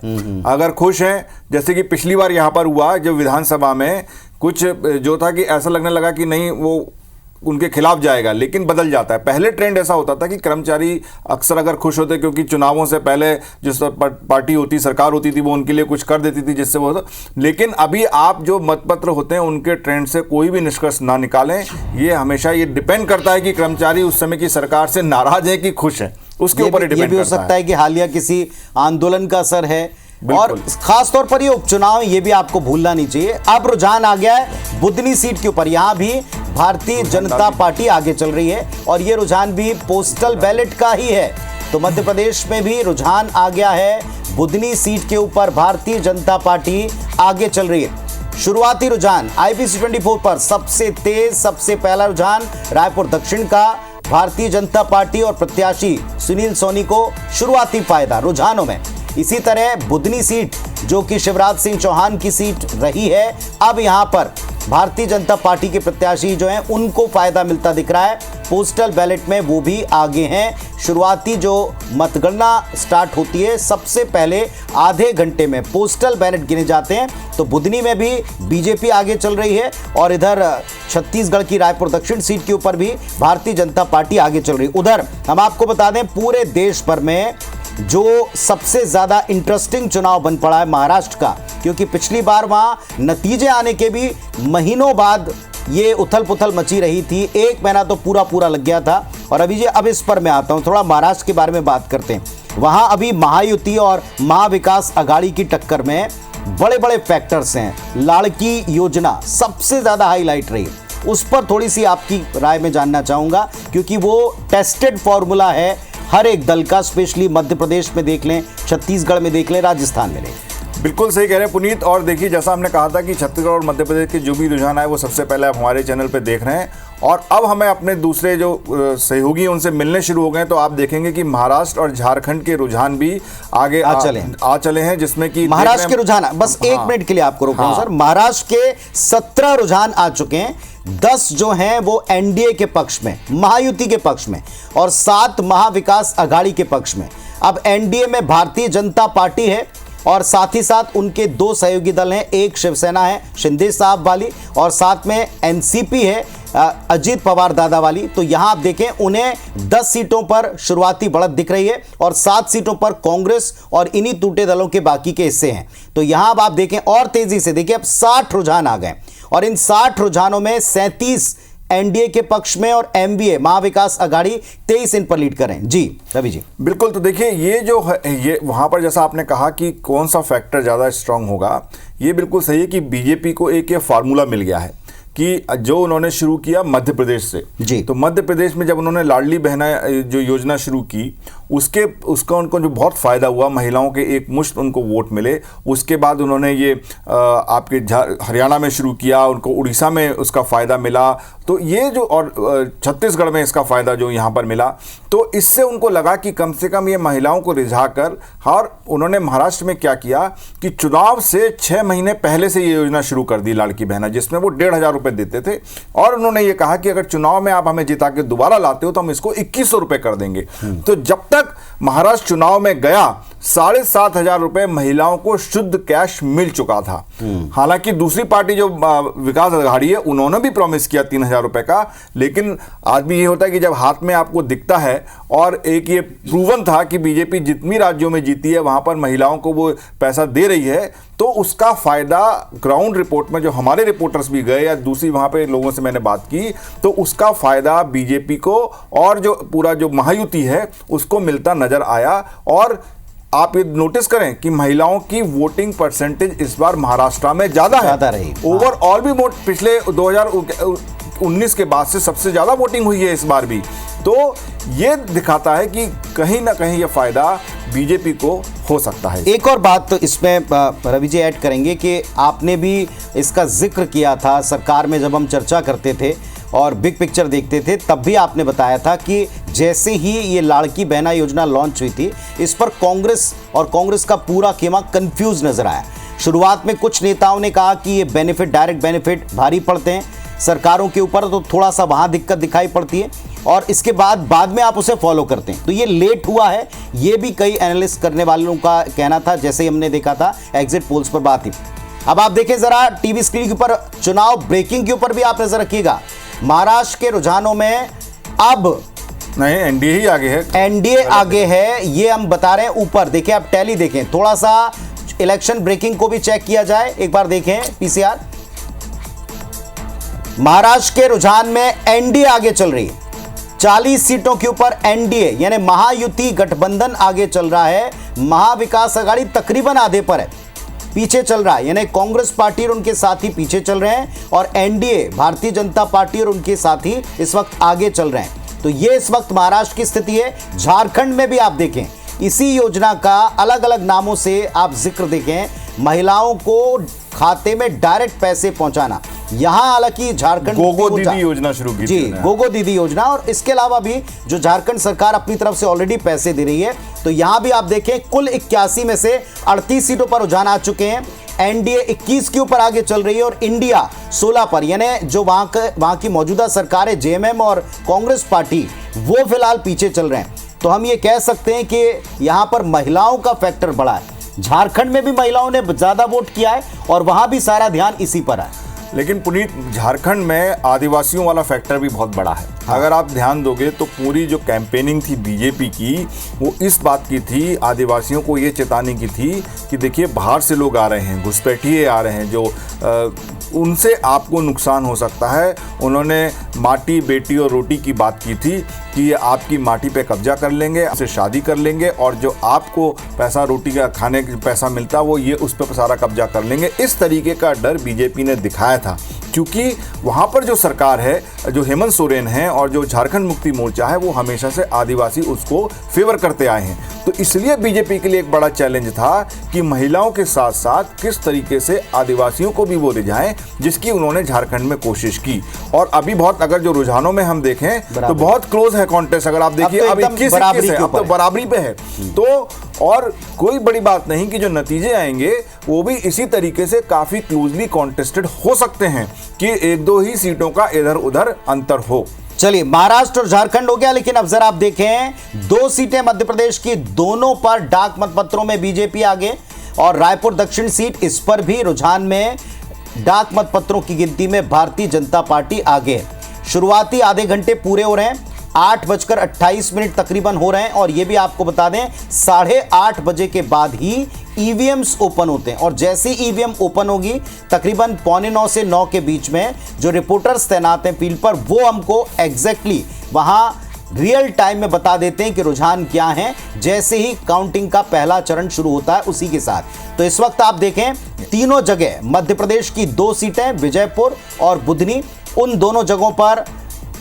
अगर खुश हैं, जैसे कि पिछली बार यहाँ पर हुआ जो विधानसभा में कुछ जो था कि ऐसा लगने लगा कि नहीं वो उनके खिलाफ जाएगा, लेकिन बदल जाता है। पहले ट्रेंड ऐसा होता था कि कर्मचारी अक्सर अगर खुश होते, क्योंकि चुनावों से पहले जो पार्टी होती, सरकार होती थी, वो उनके लिए कुछ कर देती थी जिससे वो। लेकिन अभी आप जो मतपत्र होते हैं उनके ट्रेंड से कोई भी निष्कर्ष ना निकालें। ये हमेशा ये डिपेंड करता है कि कर्मचारी उस समय की सरकार से नाराज है कि खुश है, उसके ऊपर ये भी हो सकता है कि हालिया किसी आंदोलन का असर है, और खास तौर पर ये उपचुनाव, ये भी आपको भूलना नहीं चाहिए। अब रुझान आ गया है बुधनी सीट के ऊपर, यहां भी भारतीय जनता पार्टी आगे चल रही है, और ये रुझान भी पोस्टल बैलेट का ही है। तो मध्य प्रदेश में भी रुझान आ गया है बुधनी सीट के ऊपर, भारतीय जनता पार्टी आगे चल रही है। शुरुआती रुझान IBC 24 पर सबसे तेज, सबसे पहला रुझान रायपुर दक्षिण का, भारतीय जनता पार्टी और प्रत्याशी सुनील सोनी को शुरुआती फायदा रुझानों में। इसी तरह बुधनी सीट जो कि शिवराज सिंह चौहान की सीट रही है, अब यहां पर भारतीय जनता पार्टी के प्रत्याशी जो हैं उनको फायदा मिलता दिख रहा है। पोस्टल बैलेट में वो भी आगे हैं। शुरुआती जो मतगणना स्टार्ट होती है, सबसे पहले आधे घंटे में पोस्टल बैलेट गिने जाते हैं। तो बुधनी में भी बीजेपी आगे चल रही है, और इधर छत्तीसगढ़ की रायपुर दक्षिण सीट के ऊपर भी भारतीय जनता पार्टी आगे चल रही है। उधर हम आपको बता दें, पूरे देश भर में जो सबसे ज्यादा इंटरेस्टिंग चुनाव बन पड़ा है महाराष्ट्र का, क्योंकि पिछली बार वहां नतीजे आने के भी महीनों बाद ये उथल पुथल मची रही थी, एक महीना तो पूरा लग गया था। और अब इस पर मैं आता हूं, थोड़ा महाराष्ट्र के बारे में बात करते हैं। वहां अभी महायुति और महाविकास आघाड़ी की टक्कर में बड़े बड़े फैक्टर्स हैं। लाड़की योजना सबसे ज्यादा हाईलाइट रही, उस पर थोड़ी सी आपकी राय में जानना चाहूंगा, क्योंकि वो टेस्टेड फॉर्मूला है हर एक दल का, स्पेशली मध्य प्रदेश में देख लें, छत्तीसगढ़ में देख लें, राजस्थान में देख। बिल्कुल सही कह रहे हैं पुनीत। और देखिए, जैसा हमने कहा था कि छत्तीसगढ़ और मध्य प्रदेश के जो भी रुझान आए वो सबसे पहले आप हमारे चैनल पे देख रहे हैं, और अब हमें अपने दूसरे जो सहयोगी उनसे मिलने शुरू हो गए। तो आप देखेंगे कि महाराष्ट्र और झारखंड के रुझान भी आगे आ चले हैं, जिसमें कि महाराष्ट्र के रुझान, बस एक मिनट के लिए आपको रोक रहा हूं सर। महाराष्ट्र के 17 रुझान आ चुके हैं, 10 जो हैं वो एनडीए के पक्ष में, महायुति के पक्ष में, और 7 महाविकास आघाड़ी के पक्ष में। अब एनडीए में भारतीय जनता पार्टी है, और साथ ही साथ उनके 2 सहयोगी दल हैं, एक शिवसेना है शिंदे साहब वाली, और साथ में एनसीपी है अजीत पवार दादा वाली। तो यहां आप देखें, उन्हें 10 सीटों पर शुरुआती बढ़त दिख रही है, और 7 सीटों पर कांग्रेस और इन्हीं टूटे दलों के बाकी के हिस्से हैं। तो यहां अब आप देखें और तेजी से देखिए, अब 60 रुझान आ गए, और इन 60 रुझानों में 37 एनडीए के पक्ष में, और एमवीए महाविकास आघाड़ी 23 इन पर लीड करें। जी रवि जी। बिल्कुल। तो देखिए, ये जो है, ये वहां पर जैसा आपने कहा कि कौन सा फैक्टर ज्यादा स्ट्रांग होगा, ये बिल्कुल सही है कि बीजेपी को एक ये फार्मूला मिल गया है कि जो उन्होंने शुरू किया मध्य प्रदेश से जी। तो मध्य प्रदेश में जब उन्होंने लाडली बहना जो योजना शुरू की, उसका उनको जो बहुत फ़ायदा हुआ, महिलाओं के एक मुश्त उनको वोट मिले। उसके बाद उन्होंने ये आपके हरियाणा में शुरू किया, उनको उड़ीसा में उसका फ़ायदा मिला। तो ये जो, और छत्तीसगढ़ में इसका फ़ायदा जो यहाँ पर मिला, तो इससे उनको लगा कि कम से कम ये महिलाओं को रिझा कर, और उन्होंने महाराष्ट्र में क्या किया कि चुनाव से 6 महीने पहले से ये योजना शुरू कर दी लाड़की बहना, जिसमें वो 1,500 रुपये देते थे, और उन्होंने ये कहा कि अगर चुनाव में आप हमें जिता के दोबारा लाते हो तो हम इसको 2,100 रुपये कर देंगे। तो जब तक महाराष्ट्र चुनाव में गया, 7,500 रुपये महिलाओं को शुद्ध कैश मिल चुका था। हालांकि दूसरी पार्टी जो विकास आघाड़ी है, उन्होंने भी प्रॉमिस किया 3,000 रुपये का, लेकिन आदमी ये होता है कि जब हाथ में आपको दिखता है, और एक ये प्रूवन था कि बीजेपी जितनी राज्यों में जीती है वहां पर महिलाओं को वो पैसा दे रही है, तो उसका फायदा ग्राउंड रिपोर्ट में जो हमारे रिपोर्टर्स भी गए या दूसरी वहां पे लोगों से मैंने बात की, तो उसका फायदा बीजेपी को और जो पूरा जो महायुति है उसको मिलता नजर आया। और आप ये नोटिस करें कि महिलाओं की वोटिंग परसेंटेज इस बार महाराष्ट्र में ज्यादा रही। ओवरऑल भी पिछले 2019 के बाद से सबसे ज्यादा वोटिंग हुई है इस बार भी। तो ये दिखाता है कि कहीं ना कहीं ये फायदा बीजेपी को हो सकता है। एक और बात तो इसमें रवि जी ऐड करेंगे कि आपने भी इसका जिक्र किया था सरकार में जब हम चर्चा करते थे, और बिग पिक्चर देखते थे, तब भी आपने बताया था कि जैसे ही ये लाड़की बहना योजना लॉन्च हुई थी, इस पर कांग्रेस का पूरा खेमा कंफ्यूज नजर आया। शुरुआत में कुछ नेताओं ने कहा कि ये बेनिफिट, डायरेक्ट बेनिफिट भारी पड़ते हैं सरकारों के ऊपर, तो थोड़ा सा वहां दिक्कत दिखाई पड़ती है, और इसके बाद में आप उसे फॉलो करते हैं। तो ये लेट हुआ है, ये भी कई एनालिस्ट करने वालों का कहना था, जैसे ही हमने देखा था एग्जिट पोल्स पर बात ही। अब आप देखें जरा टीवी स्क्रीन के ऊपर चुनाव ब्रेकिंग के ऊपर भी आप नजर रखिएगा। महाराष्ट्र के रुझानों में अब नहीं, एनडीए ही आगे है, एनडीए आगे है, ये हम बता रहे हैं। ऊपर देखें, आप टैली देखें, थोड़ा सा इलेक्शन ब्रेकिंग को भी चेक किया जाए, एक बार देखें पीसीआर। महाराष्ट्र के रुझान में एनडीए आगे चल रही है, 40 सीटों के ऊपर एनडीए यानी महायुति गठबंधन आगे चल रहा है। महाविकास आघाड़ी तकरीबन आधे पर है, पीछे चल रहा है, यानी कांग्रेस पार्टी और उनके साथी पीछे चल रहे हैं, और एनडीए भारतीय जनता पार्टी और उनके साथी इस वक्त आगे चल रहे हैं। तो ये इस वक्त महाराष्ट्र की स्थिति है। झारखंड में भी आप देखें, इसी योजना का अलग अलग नामों से आप जिक्र देखें, महिलाओं को खाते में डायरेक्ट पैसे पहुंचाना। यहां हालांकि झारखंड गोगो दीदी योजना शुरू की जी, गोगो दीदी योजना, और इसके अलावा भी जो झारखंड सरकार अपनी तरफ से ऑलरेडी पैसे दे रही है। तो यहां भी आप देखें, कुल 81 में से 38 सीटों पर रुझान आ चुके हैं। एनडीए 21 के ऊपर आगे चल रही है और इंडिया 16 पर, यानी जो वहां की मौजूदा सरकार है जेएमएम और कांग्रेस पार्टी, वो फिलहाल पीछे चल रहे हैं। तो हम ये कह सकते हैं कि यहां पर महिलाओं का फैक्टर बड़ा है। झारखंड में भी महिलाओं ने ज्यादा वोट किया है और वहां भी सारा ध्यान इसी पर है। लेकिन पुनीत, झारखंड में आदिवासियों वाला फैक्टर भी बहुत बड़ा है। हाँ। अगर आप ध्यान दोगे तो पूरी जो कैंपेनिंग थी बीजेपी की, वो इस बात की थी, आदिवासियों को ये चेताने की थी कि देखिए बाहर से लोग आ रहे हैं, घुसपैठिए आ रहे हैं, जो उनसे आपको नुकसान हो सकता है। उन्होंने माटी, बेटी और रोटी की बात की थी कि ये आपकी माटी पे कब्जा कर लेंगे, आपसे शादी कर लेंगे, और जो आपको पैसा, रोटी का खाने का पैसा मिलता है, वो ये उस पर सारा कब्जा कर लेंगे। इस तरीके का डर बीजेपी ने दिखाया था, क्योंकि वहाँ पर जो सरकार है, जो हेमंत सोरेन है और जो झारखंड मुक्ति मोर्चा है, वो हमेशा से आदिवासी उसको फेवर करते आए हैं। तो इसलिए बीजेपी के लिए एक बड़ा चैलेंज था कि महिलाओं के साथ साथ किस तरीके से आदिवासियों को भी वो रिझाएं, जिसकी उन्होंने झारखंड में कोशिश की। और अभी बहुत, अगर जो रुझानों में हम देखें तो बहुत क्लोज है कॉन्टेस्ट। अगर आप देखिए अब 21 है, अब तो बराबरी पे है। तो और कोई बड़ी बात नहीं कि जो नतीजे आएंगे वो भी इसी तरीके से काफी क्लोजली कॉन्टेस्टेड हो सकते हैं कि 1-2 ही सीटों का इधर उधर अंतर हो। चलिए, महाराष्ट्र और झारखंड हो गया, लेकिन अब जरा आप देखें 2 सीटें मध्य प्रदेश की, दोनों पर डाक मतपत्रों में बीजेपी आगे, और रायपुर दक्षिण सीट, इस पर भी रुझान में डाक मतपत्रों की गिनती में भारतीय जनता पार्टी आगे है। शुरुआती आधे घंटे पूरे हो रहे हैं, 8:28 तकरीबन हो रहे हैं, और यह भी आपको बता दें 8:30 बजे के बाद ही ईवीएम्स ओपन होते हैं, और जैसे ईवीएम ओपन होगी तकरीबन 8:45 से 9 के बीच में जो रिपोर्टर्स तैनात हैं फील्ड पर, वो हमको एग्जैक्टली वहां रियल टाइम में बता देते हैं कि रुझान क्या है, जैसे ही काउंटिंग का पहला चरण शुरू होता है उसी के साथ। तो इस वक्त आप देखें, तीनों जगह मध्य प्रदेश की 2 सीटें, विजयपुर और बुधनी, उन दोनों जगहों पर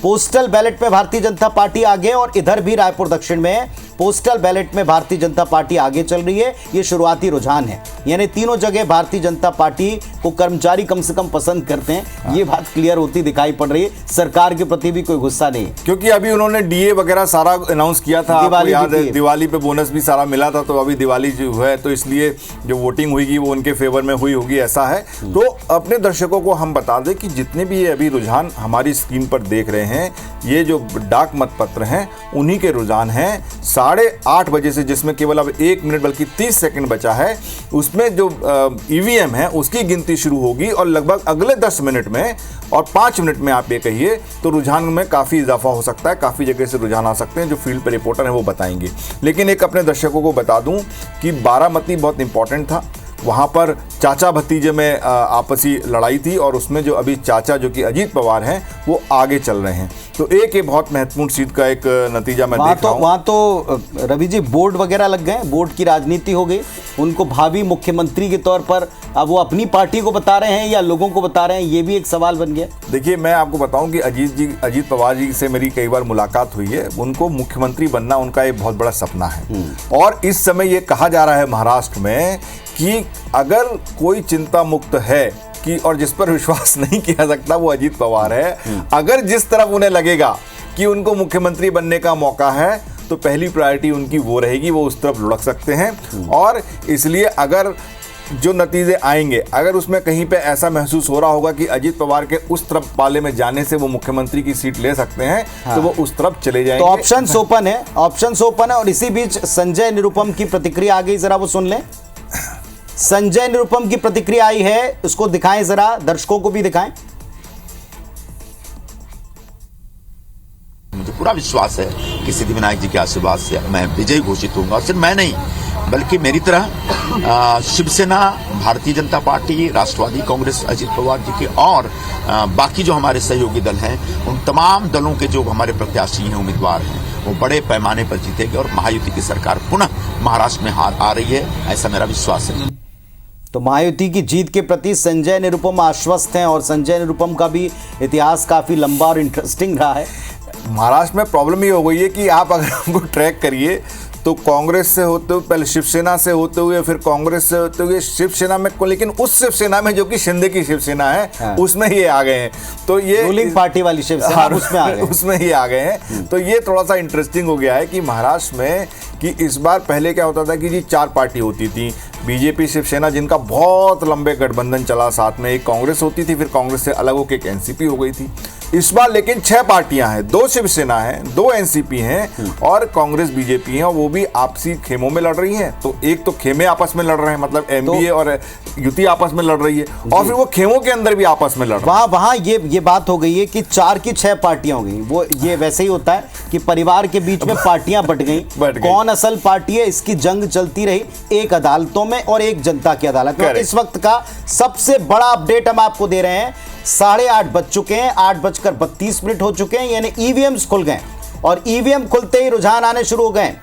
पोस्टल बैलेट में भारतीय जनता पार्टी आगे, और इधर भी रायपुर दक्षिण में पोस्टल बैलेट में भारतीय जनता पार्टी आगे चल रही है। ये शुरुआती रुझान है, यानी तीनों जगह भारतीय जनता पार्टी को कर्मचारी कम से कम पसंद करते हैं। ये बात क्लियर होती दिखाई पड़ रही है, सरकार के प्रति भी कोई गुस्सा नहीं है, क्योंकि अभी उन्होंने डीए वगैरह सारा अनाउंस किया था, आपको याद है, दिवाली पे बोनस भी सारा मिला था। तो अभी दिवाली जो है, तो इसलिए जो वोटिंग हुई वो उनके फेवर में हुई होगी, ऐसा है। तो अपने दर्शकों को हम बता दें कि जितने भी ये अभी रुझान हमारी स्क्रीन पर देख रहे हैं, ये जो डाक मतपत्र हैं उन्हीं के रुझान हैं 8:30 बजे से, जिसमें केवल अब 1 मिनट बल्कि 30 सेकंड बचा है। उसमें जो ईवीएम है उसकी गिनती शुरू होगी, और लगभग अगले 10 मिनट में और 5 मिनट में आप ये कहिए तो रुझान में काफ़ी इजाफा हो सकता है। काफ़ी जगह से रुझान आ सकते हैं, जो फील्ड पर रिपोर्टर हैं वो बताएंगे। लेकिन एक अपने दर्शकों को बता दूं कि बारामती बहुत इंपॉर्टेंट था। वहाँ पर चाचा भतीजे में आपसी लड़ाई थी, और उसमें जो अभी चाचा जो कि अजीत पवार हैं वो आगे चल रहे हैं। तो एक ये बहुत महत्वपूर्ण सीट का एक नतीजा मैं देख रहा हूं। वहाँ तो रवि जी बोर्ड वगैरह लग गए, बोर्ड की राजनीति हो गई, उनको भावी मुख्यमंत्री के तौर पर अब वो अपनी पार्टी को बता रहे हैं या लोगों को बता रहे हैं, ये भी एक सवाल बन गया। देखिए, मैं आपको बताऊं कि अजीत पवार जी से मेरी कई बार मुलाकात हुई है। उनको मुख्यमंत्री बनना उनका एक बहुत बड़ा सपना है, और इस समय ये कहा जा रहा है महाराष्ट्र में कि अगर कोई चिंता मुक्त है कि और जिस पर विश्वास नहीं किया सकता वो अजीत पवार है। अगर जिस तरफ उन्हें लगेगा कि उनको मुख्यमंत्री बनने का मौका है तो पहली प्रायोरिटी उनकी वो रहेगी, वो उस तरफ लुढ़क सकते हैं। और इसलिए अगर जो नतीजे आएंगे, अगर उसमें कहीं पे ऐसा महसूस हो रहा होगा कि अजीत पवार के उस तरफ पाले में जाने से वो मुख्यमंत्री की सीट ले सकते हैं, तो वो उस तरफ चले जाएंगे। तो ऑप्शंस ओपन है, ऑप्शंस ओपन है। और इसी बीच संजय निरुपम की प्रतिक्रिया आ गई, जरा वो सुन लें। संजय निरुपम की प्रतिक्रिया आई है, उसको दिखाएं जरा, दर्शकों को भी दिखाएं। मुझे पूरा विश्वास है कि सिद्धिविनायक जी के आशीर्वाद से मैं विजयी घोषित होऊंगा। सिर्फ मैं नहीं, बल्कि मेरी तरह शिवसेना, भारतीय जनता पार्टी, राष्ट्रवादी कांग्रेस अजीत पवार जी के और बाकी जो हमारे सहयोगी दल हैं, उन तमाम दलों के जो हमारे प्रत्याशी हैं, उम्मीदवार हैं, वो बड़े पैमाने पर जीतेंगे और महायुति की सरकार पुनः महाराष्ट्र में हार आ रही है, ऐसा मेरा विश्वास है। तो महायुति की जीत के प्रति संजय निरुपम आश्वस्त हैं। और संजय निरुपम का भी इतिहास काफी लंबा और इंटरेस्टिंग रहा है। महाराष्ट्र में प्रॉब्लम ये हो गई है कि आप अगर हमको ट्रैक करिए तो कांग्रेस से होते हुए, पहले शिवसेना से होते हुए, फिर कांग्रेस से होते हुए शिवसेना में, लेकिन उस शिवसेना में जो कि शिंदे की शिवसेना है, उसमें ये आ गए हैं। तो ये रूलिंग पार्टी वाली शिवसेना, उसमें आ गए, उसमें ही आ गए हैं। तो ये थोड़ा सा इंटरेस्टिंग हो गया है कि महाराष्ट्र में कि इस बार पहले क्या होता था कि जी 4 पार्टी होती थी, बीजेपी, शिवसेना, जिनका बहुत लंबे गठबंधन चला, साथ में एक कांग्रेस होती थी, फिर कांग्रेस से अलग होकर एक एनसीपी हो गई थी। इस बार लेकिन 6 पार्टियां हैं, 2 शिवसेना है, 2 एनसीपी हैं और कांग्रेस बीजेपी हैं, और वो भी आपसी खेमों में लड़ रही हैं। तो एक तो खेमे आपस में लड़ रहे हैं, मतलब एमबीए और युति आपस में लड़ रही है, और फिर वो खेमों के अंदर भी आपस में लड़ रहे हैं। वहां ये बात हो गई है कि 4 की 6 पार्टियां हो गई। वो ये वैसे ही होता है कि परिवार के बीच में पार्टियां बट गई। कौन असल पार्टी है, इसकी जंग चलती रही, एक अदालतों में और एक जनता की अदालत में। इस वक्त का सबसे बड़ा अपडेट हम आपको दे रहे हैं। 8:30 बज चुके हैं, 8:32 हो चुके हैं, यानी ईवीएम्स खुल गए। और ईवीएम खुलते ही रुझान आने शुरू हो गए।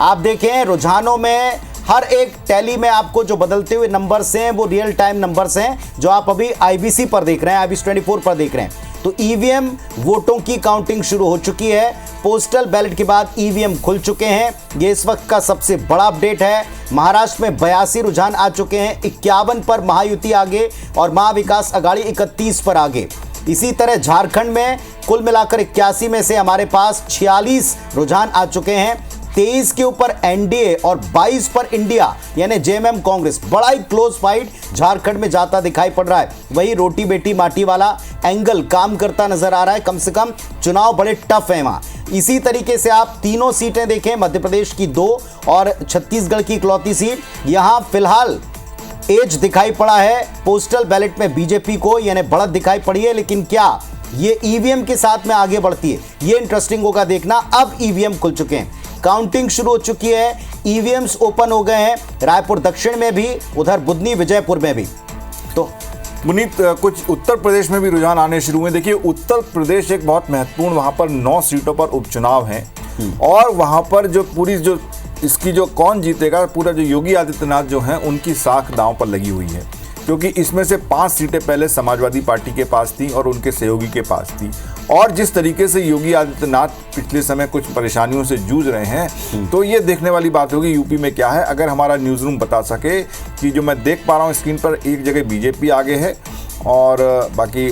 आप देखें रुझानों में हर एक टैली में आपको जो बदलते हुए नंबर्स हैं वो रियल टाइम नंबर्स हैं, जो आप अभी आईबीसी पर देख रहे हैं, IBC 24 पर देख रहे हैं। तो ईवीएम वोटों की काउंटिंग शुरू हो चुकी है। पोस्टल बैलेट के बाद ईवीएम खुल चुके हैं। ये इस वक्त का सबसे बड़ा अपडेट है। महाराष्ट्र में 82 रुझान आ चुके हैं, 51 पर महायुति आगे और महाविकास अघाड़ी 31 पर आगे। इसी तरह झारखंड में कुल मिलाकर 81 में से हमारे पास 46 रुझान आ चुके हैं। 23 के ऊपर एनडीए और 22 पर इंडिया यानी जेएमएम कांग्रेस। बड़ा ही क्लोज फाइट झारखंड में जाता दिखाई पड़ रहा है। वही रोटी बेटी माटी वाला एंगल काम करता नजर आ रहा है। कम से कम चुनाव बड़े टफ है वहां। इसी तरीके से आप तीनों सीटें देखें, मध्य प्रदेश की 2 और छत्तीसगढ़ की इकलौती सीट। यहां फिलहाल एज दिखाई पड़ा है पोस्टल बैलेट में बीजेपी को, यानी बढ़त दिखाई पड़ी है। लेकिन क्या ये ईवीएम के साथ में आगे बढ़ती है, ये इंटरेस्टिंग होगा देखना। अब ईवीएम खुल चुके हैं, काउंटिंग शुरू हो चुकी है, ईवीएम्स ओपन हो गए हैं रायपुर दक्षिण में भी, उधर बुधनी विजयपुर में भी। तो पुनीत, कुछ उत्तर प्रदेश में भी रुझान आने शुरू हुए। देखिए उत्तर प्रदेश एक बहुत महत्वपूर्ण, वहां पर 9 सीटों पर उपचुनाव हैं और वहां पर जो पूरी जो इसकी जो कौन जीतेगा, पूरा जो योगी आदित्यनाथ जो हैं उनकी साख दांव पर लगी हुई है, क्योंकि इसमें से 5 सीटें पहले समाजवादी पार्टी के पास थी और उनके सहयोगी के पास थी। और जिस तरीके से योगी आदित्यनाथ पिछले समय कुछ परेशानियों से जूझ रहे हैं, तो ये देखने वाली बात होगी यूपी में क्या है। अगर हमारा न्यूज़ रूम बता सके कि जो मैं देख पा रहा हूँ स्क्रीन पर, एक जगह बीजेपी आगे है और बाकी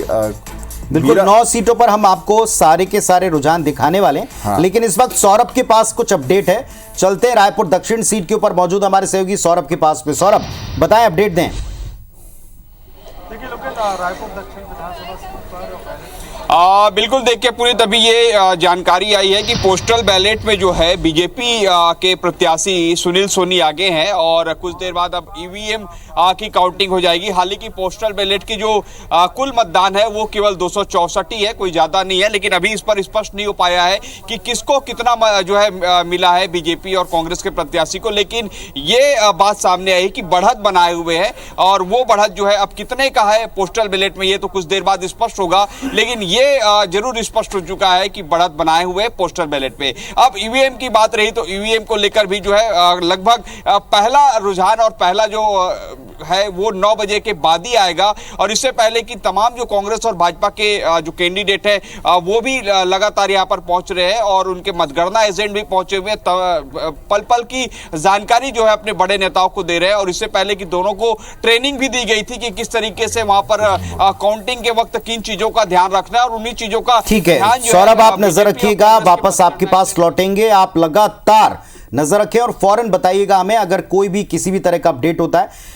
बिल्कुल 9 सीटों पर हम आपको सारे के सारे रुझान दिखाने वाले हैं। हाँ। लेकिन इस वक्त सौरभ के पास कुछ अपडेट है। चलते हैं रायपुर दक्षिण सीट के ऊपर मौजूद हमारे सहयोगी सौरभ के पास में। सौरभ बताएं, अपडेट दें। देखिए रायपुर दक्षिण विधानसभा सीट पर बिल्कुल देखिए पुनीत, अभी ये जानकारी आई है कि पोस्टल बैलेट में जो है बीजेपी के प्रत्याशी सुनील सोनी आगे हैं और कुछ देर बाद अब ईवीएम की काउंटिंग हो जाएगी। हालांकि पोस्टल बैलेट की जो कुल मतदान है वो केवल 264 ही है, कोई ज्यादा नहीं है। लेकिन अभी इस पर स्पष्ट नहीं हो पाया है कि किसको कितना जो है मिला है बीजेपी और कांग्रेस के प्रत्याशी को। लेकिन ये बात सामने आई कि बढ़त बनाए हुए है और वो बढ़त जो है अब कितने का है पोस्टल बैलेट में, ये तो कुछ देर बाद स्पष्ट होगा। लेकिन ये जरूर स्पष्ट हो चुका है कि बढ़त बनाए हुए पोस्टल बैलेट पे। अब ईवीएम की बात रही तो ईवीएम को लेकर भी जो है लगभग पहला रुझान और पहला जो है वो 9 बजे के बाद ही आएगा, और इससे पहले कि तमाम जो कांग्रेस और भाजपा के जो कैंडिडेट है वो भी लगातार यहाँ पर पहुंच रहे हैं और उनके मतगणना एजेंट भी पहुंचे हुए पल पल की जानकारी जो है अपने बड़े नेताओं को दे रहे हैं। और इससे पहले कि दोनों को ट्रेनिंग भी दी गई थी कि किस तरीके से वहां पर काउंटिंग के वक्त किन चीजों का ध्यान रखना है, और उन्हीं चीजों का ठीक है। सौरभ, आप नजर रखिएगा, वापस आपके पास लौटेंगे। आप लगातार नजर रखें और फौरन बताइएगा हमें अगर कोई भी किसी भी तरह का अपडेट होता है।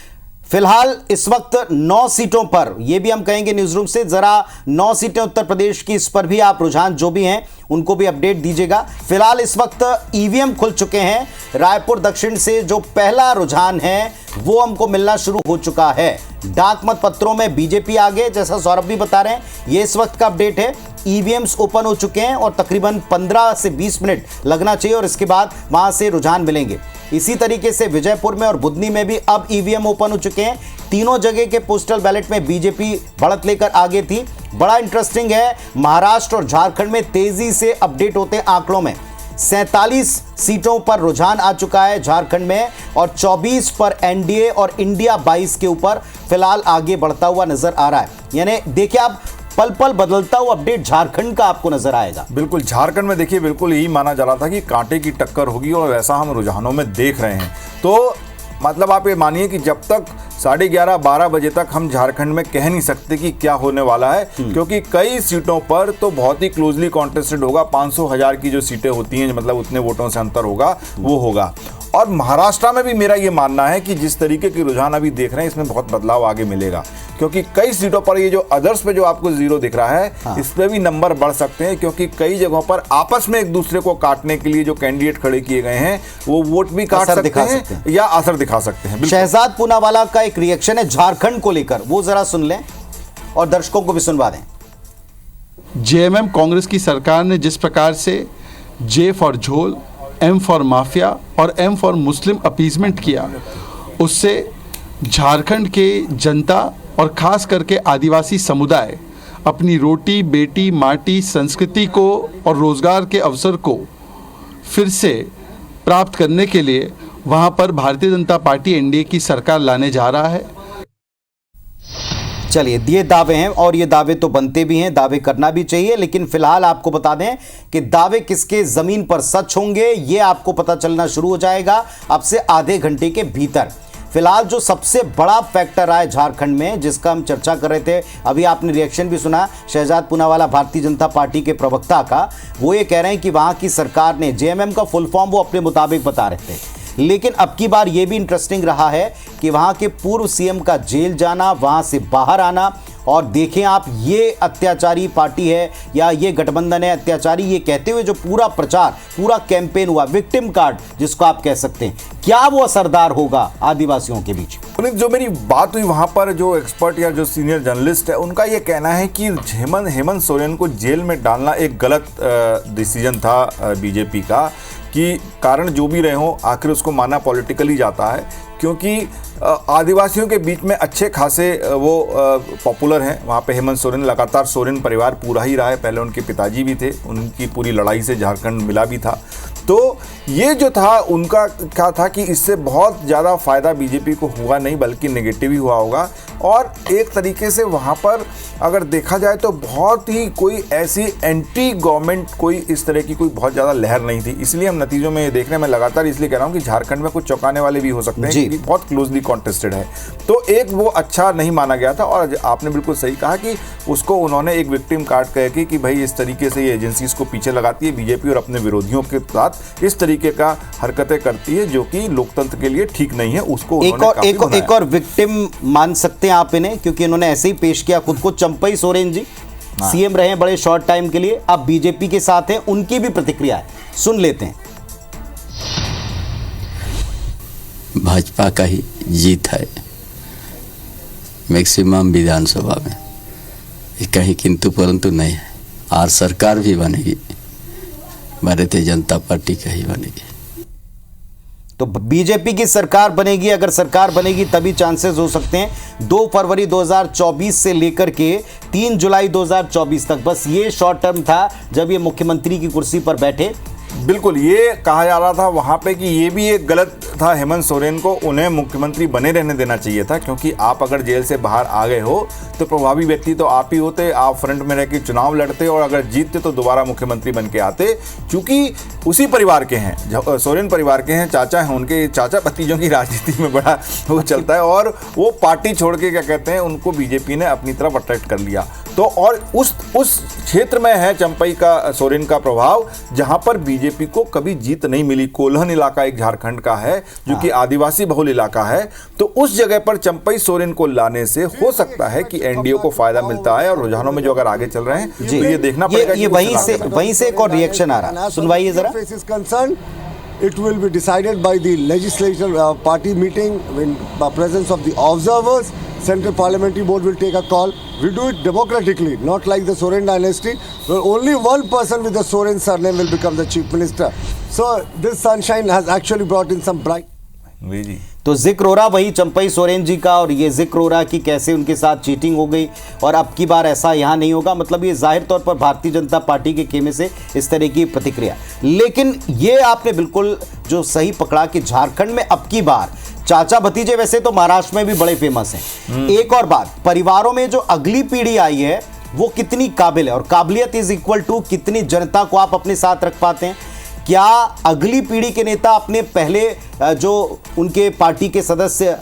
फिलहाल इस वक्त 9 सीटों पर, यह भी हम कहेंगे न्यूज रूम से, जरा 9 सीटें उत्तर प्रदेश की, इस पर भी आप रुझान जो भी हैं उनको भी अपडेट दीजिएगा। फिलहाल इस वक्त ईवीएम खुल चुके हैं। रायपुर दक्षिण से जो पहला रुझान है वो हमको मिलना शुरू हो चुका है। डाक मत पत्रों में बीजेपी आगे, जैसा सौरभ भी बता रहे हैं, ये इस वक्त का अपडेट है। ईवीएम्स ओपन हो चुके हैं और तकरीबन 15 से 20 मिनट लगना चाहिए और इसके बाद वहां से रुझान मिलेंगे। इसी तरीके से विजयपुर में और बुधनी में भी अब ईवीएम ओपन हो चुके हैं। तीनों जगह के पोस्टल बैलेट में बीजेपी बढ़त लेकर आगे थी। बड़ा इंटरेस्टिंग है, महाराष्ट्र और झारखंड में तेजी से अपडेट होते आंकड़ों में 47 सीटों पर रुझान आ चुका है झारखंड में और 24 पर एनडीए और इंडिया 22 के ऊपर फिलहाल आगे बढ़ता हुआ नजर आ रहा है। यानी देखिए आप, पल पल बदलता हुआ अपडेट झारखंड का आपको नजर आएगा। बिल्कुल, झारखंड में देखिए बिल्कुल यही माना जा रहा था कि कांटे की टक्कर होगी और वैसा हम रुझानों में देख रहे हैं। तो मतलब आप ये मानिए कि जब तक 11:30-12 बजे तक हम झारखंड में कह नहीं सकते कि क्या होने वाला है, क्योंकि कई सीटों पर तो बहुत ही क्लोजली कॉन्टेस्टेड होगा। 500,000 की जो सीटें होती हैं, मतलब उतने वोटों से अंतर होगा, वो होगा। और महाराष्ट्र में भी मेरा ये मानना है कि जिस तरीके की रुझान अभी देख रहे हैं इसमें बहुत बदलाव आगे मिलेगा, क्योंकि कई सीटों पर ये जो अदर्स पे जो आपको 0 दिख रहा है, इस पे भी नंबर बढ़ सकते हैं, क्योंकि कई जगहों पर आपस में एक दूसरे को काटने के लिए जो कैंडिडेट खड़े किए गए हैं वो वोट भी काट सकते हैं या असर दिखा सकते हैं। शहजाद पूनावाला का एक रिएक्शन है झारखंड को लेकर, वो जरा सुन लें और दर्शकों को भी सुनवा दें। जेएमएम कांग्रेस की सरकार ने जिस प्रकार से जे फॉर झोल, एम फॉर माफिया और एम फॉर मुस्लिम अपीजमेंट किया, उससे झारखंड के जनता और खास करके आदिवासी समुदाय अपनी रोटी बेटी माटी संस्कृति को और रोजगार के अवसर को फिर से प्राप्त करने के लिए वहां पर भारतीय जनता पार्टी एनडीए की सरकार लाने जा रहा है। चलिए, ये दावे हैं और ये दावे तो बनते भी हैं, दावे करना भी चाहिए, लेकिन फिलहाल आपको बता दें कि दावे किसके जमीन पर सच होंगे ये आपको पता चलना शुरू हो जाएगा अब से आधे घंटे के भीतर। फिलहाल जो सबसे बड़ा फैक्टर आया झारखंड में, जिसका हम चर्चा कर रहे थे, अभी आपने रिएक्शन भी सुना शहजाद पूनावाला भारतीय जनता पार्टी के प्रवक्ता का, वो ये कह रहे हैं कि वहां की सरकार ने, जेएमएम का फुल फॉर्म वो अपने मुताबिक बता रहे थे, लेकिन अब की बार यह भी इंटरेस्टिंग रहा है कि वहां के पूर्व सीएम का जेल जाना, वहां से बाहर आना, और देखें आप, ये अत्याचारी पार्टी है या ये गठबंधन है अत्याचारी, ये कहते हुए जो पूरा प्रचार, पूरा कैंपेन हुआ, विक्टिम कार्ड जिसको आप कह सकते हैं, क्या वो असरदार होगा आदिवासियों के बीच? जो मेरी बात हुई वहां पर जो एक्सपर्ट या जो सीनियर जर्नलिस्ट है, उनका ये कहना है कि हेमंत सोरेन को जेल में डालना एक गलत डिसीजन था बीजेपी का, कि कारण जो भी रहे हो आखिर उसको माना पॉलिटिकली जाता है, क्योंकि आदिवासियों के बीच में अच्छे खासे वो पॉपुलर हैं वहाँ पे। हेमंत सोरेन लगातार सोरेन परिवार पूरा ही रहा है, पहले उनके पिताजी भी थे, उनकी पूरी लड़ाई से झारखंड मिला भी था। तो ये जो था उनका क्या था कि इससे बहुत ज़्यादा फ़ायदा बीजेपी को हुआ नहीं, बल्कि नेगेटिव ही हुआ होगा। और एक तरीके से वहाँ पर अगर देखा जाए तो बहुत ही कोई ऐसी एंटी गवर्नमेंट कोई इस तरह की कोई बहुत ज़्यादा लहर नहीं थी, इसलिए हम नतीजों में ये देख रहे हैं। मैं लगातार इसलिए कह रहा हूँ कि झारखंड में कुछ चौंकाने वाले भी हो सकते हैं, क्योंकि बहुत क्लोजली कॉन्टेस्टेड है। तो एक वो अच्छा नहीं माना गया था, और आपने बिल्कुल सही कहा कि उसको उन्होंने एक विक्टिम कार्ड कह के कि भाई इस तरीके से ये एजेंसीज को पीछे लगाती है बीजेपी और अपने विरोधियों के साथ इस तरीके का हरकतें करती है, जो कि लोकतंत्र के लिए ठीक नहीं है, उसको एक और विक्टिम मान सकते हैं आप इन्हें, क्योंकि इन्होंने ऐसे ही पेश किया खुद को। चंपई सोरेन जी सीएम रहे बड़े शॉर्ट टाइम के लिए, अब बीजेपी के साथ हैं, उनकी भी प्रतिक्रिया है, सुन लेते हैं। भाजपा का ही जीत है मैक्सिमम विधानसभा में, कहीं किंतु परंतु नहीं है। और सरकार भी बनेगी भारतीय जनता पार्टी का ही बनेगी। तो बीजेपी की सरकार बनेगी, अगर सरकार बनेगी तभी चांसेस हो सकते हैं 2 फरवरी 2024 से लेकर के 3 जुलाई 2024 तक। बस ये शॉर्ट टर्म था जब ये मुख्यमंत्री की कुर्सी पर बैठे। बिल्कुल, ये कहा जा रहा था वहाँ पे कि ये भी एक गलत था हेमंत सोरेन को, उन्हें मुख्यमंत्री बने रहने देना चाहिए था, क्योंकि आप अगर जेल से बाहर आ गए हो तो प्रभावी व्यक्ति तो आप ही होते, आप फ्रंट में रह के चुनाव लड़ते और अगर जीतते तो दोबारा मुख्यमंत्री बन के आते। क्योंकि उसी परिवार के हैं, सोरेन परिवार के हैं, चाचा हैं, उनके चाचा भतीजों की राजनीति में बड़ा वो चलता है और वो पार्टी छोड़ के क्या कहते हैं उनको बीजेपी ने अपनी तरफ अट्रैक्ट कर लिया। तो और उस क्षेत्र में है चंपई का सोरेन का प्रभाव, जहां पर बीजेपी को कभी जीत नहीं मिली। कोल्हन इलाका एक झारखंड का है जो कि आदिवासी बहुल इलाका है, तो उस जगह पर चंपई सोरेन को लाने से हो सकता है कि एनडीए को फायदा मिलता है। और रुझानों में जो अगर आगे चल रहे हैं तो ये देखना पड़ेगा। ये वहीं से एक और रिएक्शन आ रहा है, सुनवाइए जरा। It will be decided by the legislature party meeting in presence of the observers. Central Parliamentary Board will take a call. We do it democratically, not like the Soren dynasty, where only one person with the Soren surname will become the chief minister. So this sunshine has actually brought in some bright. तो जिक्र हो रहा वही चंपई सोरेन जी का, और ये जिक्र हो रहा कि कैसे उनके साथ चीटिंग हो गई और अब की बार ऐसा यहाँ नहीं होगा। मतलब ये जाहिर तौर पर भारतीय जनता पार्टी के खेमे से इस तरह की प्रतिक्रिया। लेकिन ये आपने बिल्कुल जो सही पकड़ा कि झारखंड में अब की बार चाचा भतीजे वैसे तो महाराष्ट्र में भी बड़े फेमस हैं। एक और बात, परिवारों में जो अगली पीढ़ी आई है वो कितनी काबिल है, और काबिलियत इज इक्वल टू कितनी जनता को आप अपने साथ रख पाते हैं। क्या अगली पीढ़ी के नेता अपने पहले जो उनके पार्टी के सदस्य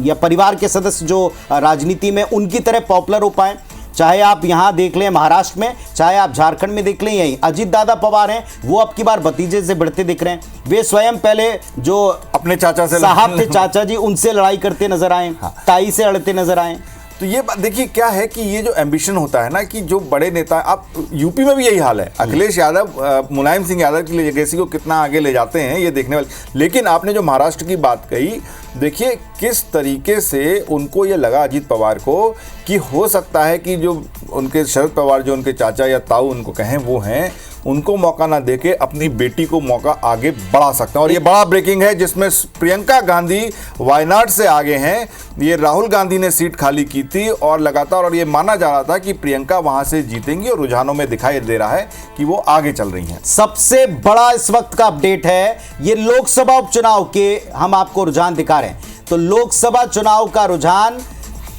या परिवार के सदस्य जो राजनीति में उनकी तरह पॉपुलर हो पाए? चाहे आप यहां देख लें महाराष्ट्र में, चाहे आप झारखंड में देख लें, यहीं अजीत दादा पवार हैं, वो अब की बार भतीजे से बढ़ते दिख रहे हैं। वे स्वयं पहले जो अपने चाचा से साहब थे चाचा जी, उनसे लड़ाई करते नजर आए, ताई से लड़ते नजर आए। तो ये बात देखिए क्या है कि ये जो एम्बिशन होता है ना कि जो बड़े नेता, आप यूपी में भी यही हाल है। अखिलेश यादव मुलायम सिंह यादव की लेगेसी को कितना आगे ले जाते हैं ये देखने वाले। लेकिन आपने जो महाराष्ट्र की बात कही, देखिए किस तरीके से उनको ये लगा अजीत पवार को कि हो सकता है कि जो उनके शरद पवार जो उनके चाचा या ताऊ उनको कहें वो हैं, उनको मौका ना देके अपनी बेटी को मौका आगे बढ़ा सकते हैं। और ये बड़ा ब्रेकिंग है जिसमें प्रियंका गांधी वायनाड से आगे हैं। ये राहुल गांधी ने सीट खाली की थी और लगातार, और ये माना जा रहा था कि प्रियंका वहां से जीतेंगी और रुझानों में दिखाई दे रहा है कि वो आगे चल रही हैं। सबसे बड़ा इस वक्त का अपडेट है ये लोकसभा उपचुनाव के, हम आपको रुझान दिखा रहे हैं। तो लोकसभा चुनाव का रुझान,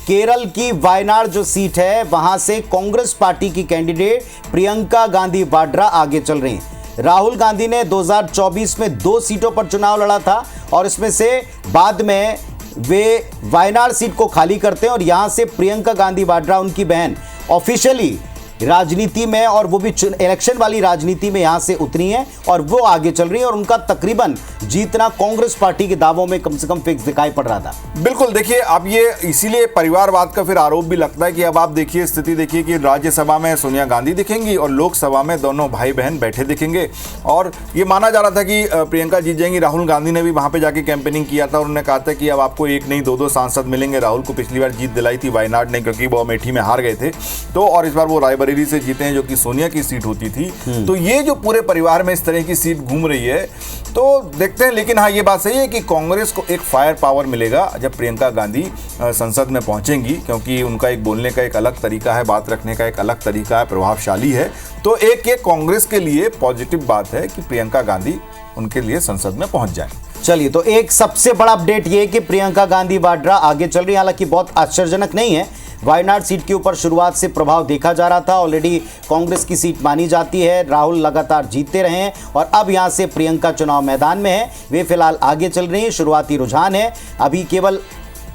केरल की वायनाड जो सीट है वहां से कांग्रेस पार्टी की कैंडिडेट प्रियंका गांधी वाड्रा आगे चल रही हैं। राहुल गांधी ने 2024 में 2 सीटों पर चुनाव लड़ा था और इसमें से बाद में वे वायनाड सीट को खाली करते हैं और यहां से प्रियंका गांधी वाड्रा उनकी बहन ऑफिशियली राजनीति में, और वो भी इलेक्शन वाली राजनीति में यहां से उतरी हैं और वो आगे चल रही हैं और उनका तकरीबन जीतना कांग्रेस पार्टी के दावों में कम से कम फिक्स दिखाई पड़ रहा था। बिल्कुल, देखिए अब ये इसीलिए परिवारवाद का फिर आरोप भी लगता है कि अब आप देखिए स्थिति देखिए कि राज्यसभा में सोनिया गांधी दिखेंगी और लोकसभा में दोनों भाई बहन बैठे दिखेंगे। और ये माना जा रहा था कि प्रियंका जीत जाएंगी। राहुल गांधी ने भी वहां पे जाके कैंपेनिंग किया था, उन्होंने कहा था कि अब आपको एक नहीं 2-2 सांसद मिलेंगे। राहुल को पिछली बार जीत दिलाई थी वायनाड ने, क्योंकि वो अमेठी में हार गए थे, तो और इस बार वो रायबरेली से जीते हैं जो कि सोनिया की सीट होती थी। तो ये जो पूरे परिवार में इस तरह की सीट घूम रही है तो देखते हैं। लेकिन हाँ, ये बात सही है कि कांग्रेस को एक फायर पावर मिलेगा जब प्रियंका गांधी संसद में पहुंचेंगी, क्योंकि उनका एक बोलने का एक अलग तरीका है, बात रखने का एक अलग तरीका है, प्रभावशाली है। तो एक कांग्रेस के लिए पॉजिटिव बात है कि प्रियंका गांधी उनके लिए संसद में पहुंच जाए। चलिए, तो एक सबसे बड़ा अपडेट ये कि प्रियंका गांधी वाड्रा आगे चल रही है। हालांकि बहुत आश्चर्यजनक नहीं है, वायनाड सीट के ऊपर शुरुआत से प्रभाव देखा जा रहा था। ऑलरेडी कांग्रेस की सीट मानी जाती है, राहुल लगातार जीतते रहे हैं और अब यहां से प्रियंका चुनाव मैदान में है। वे फिलहाल आगे चल रही हैं। शुरुआती रुझान है, अभी केवल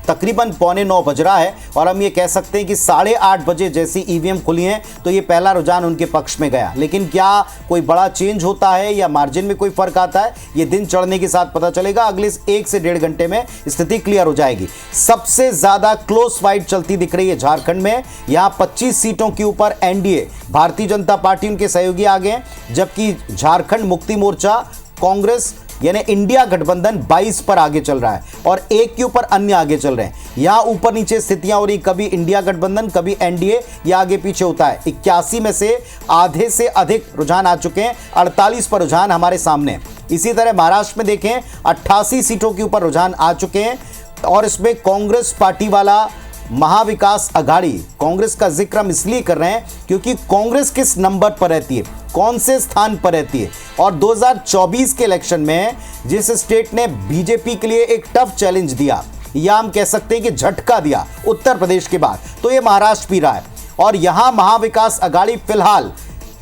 तकरीबन 8:45 बज रहा है और हम ये कह सकते हैं कि 8:30 बजे जैसी ईवीएम खुली हैं तो ये पहला रुझान उनके पक्ष में गया। लेकिन क्या कोई बड़ा चेंज होता है या मार्जिन में कोई फर्क आता है, ये दिन चढ़ने के साथ पता चलेगा। अगले 1 से 1.5 घंटे में स्थिति क्लियर हो जाएगी। सबसे ज्यादा क्लोज फाइट चलती दिख रही है झारखंड में। यहां 25 सीटों के ऊपर एनडीए भारतीय जनता पार्टी उनके सहयोगी आगे हैं, जबकि झारखंड मुक्ति मोर्चा कांग्रेस यानी इंडिया गठबंधन 22 पर आगे चल रहा है और 1 के ऊपर अन्य आगे चल रहे हैं। यहां ऊपर नीचे स्थितियां हो रही, कभी इंडिया गठबंधन कभी एनडीए, यह आगे पीछे होता है। 81 में से आधे से अधिक रुझान आ चुके हैं, 48 पर रुझान हमारे सामने। इसी तरह महाराष्ट्र में देखें 88 सीटों के ऊपर रुझान आ चुके हैं और इसमें कांग्रेस पार्टी वाला महाविकास अघाड़ी, कांग्रेस का जिक्र हम इसलिए कर रहे हैं क्योंकि कांग्रेस किस नंबर पर रहती है, कौन से स्थान पर रहती है। और 2024 के इलेक्शन में जिस स्टेट ने बीजेपी के लिए एक टफ चैलेंज दिया या हम कह सकते हैं कि झटका दिया उत्तर प्रदेश के बाद, तो ये महाराष्ट्र भी रहा है। और यहां महाविकास अघाड़ी फिलहाल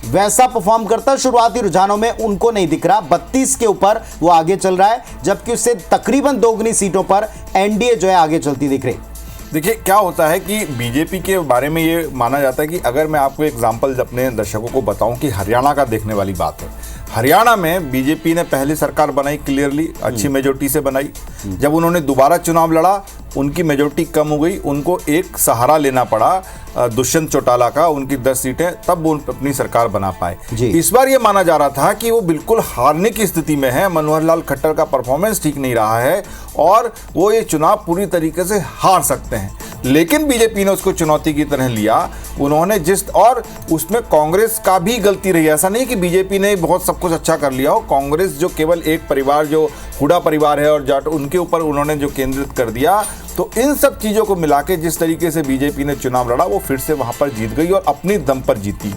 वैसा परफॉर्म करता शुरुआती रुझानों में उनको नहीं दिख रहा। 32 के ऊपर वो आगे चल रहा है, जबकि उससे तकरीबन दोगुनी सीटों पर एनडीए जो है आगे चलती दिख रही। देखिए क्या होता है कि बीजेपी के बारे में ये माना जाता है कि अगर मैं आपको एग्जांपल अपने दर्शकों को बताऊं कि हरियाणा का देखने वाली बात है। हरियाणा में बीजेपी ने पहली सरकार बनाई, क्लियरली अच्छी मेजोरिटी से बनाई। जब उन्होंने दोबारा चुनाव लड़ा उनकी मेजोरिटी कम हो गई, उनको एक सहारा लेना पड़ा दुष्यंत चौटाला का, उनकी 10 सीटें, तब वो अपनी सरकार बना पाए। इस बार ये माना जा रहा था कि वो बिल्कुल हारने की स्थिति में है, मनोहर लाल खट्टर का परफॉर्मेंस ठीक नहीं रहा है और वो ये चुनाव पूरी तरीके से हार सकते हैं। लेकिन बीजेपी ने उसको चुनौती की तरह लिया, उन्होंने और उसमें कांग्रेस का भी गलती रही। ऐसा नहीं कि बीजेपी ने बहुत सब कुछ अच्छा कर लिया हो, कांग्रेस जो केवल एक परिवार जो हुडा परिवार है और जाट, उनके ऊपर उन्होंने जो केंद्रित कर दिया, तो इन सब चीज़ों को मिला के जिस तरीके से बीजेपी ने चुनाव लड़ा वो फिर से वहाँ पर जीत गई और अपनी दम पर जीती।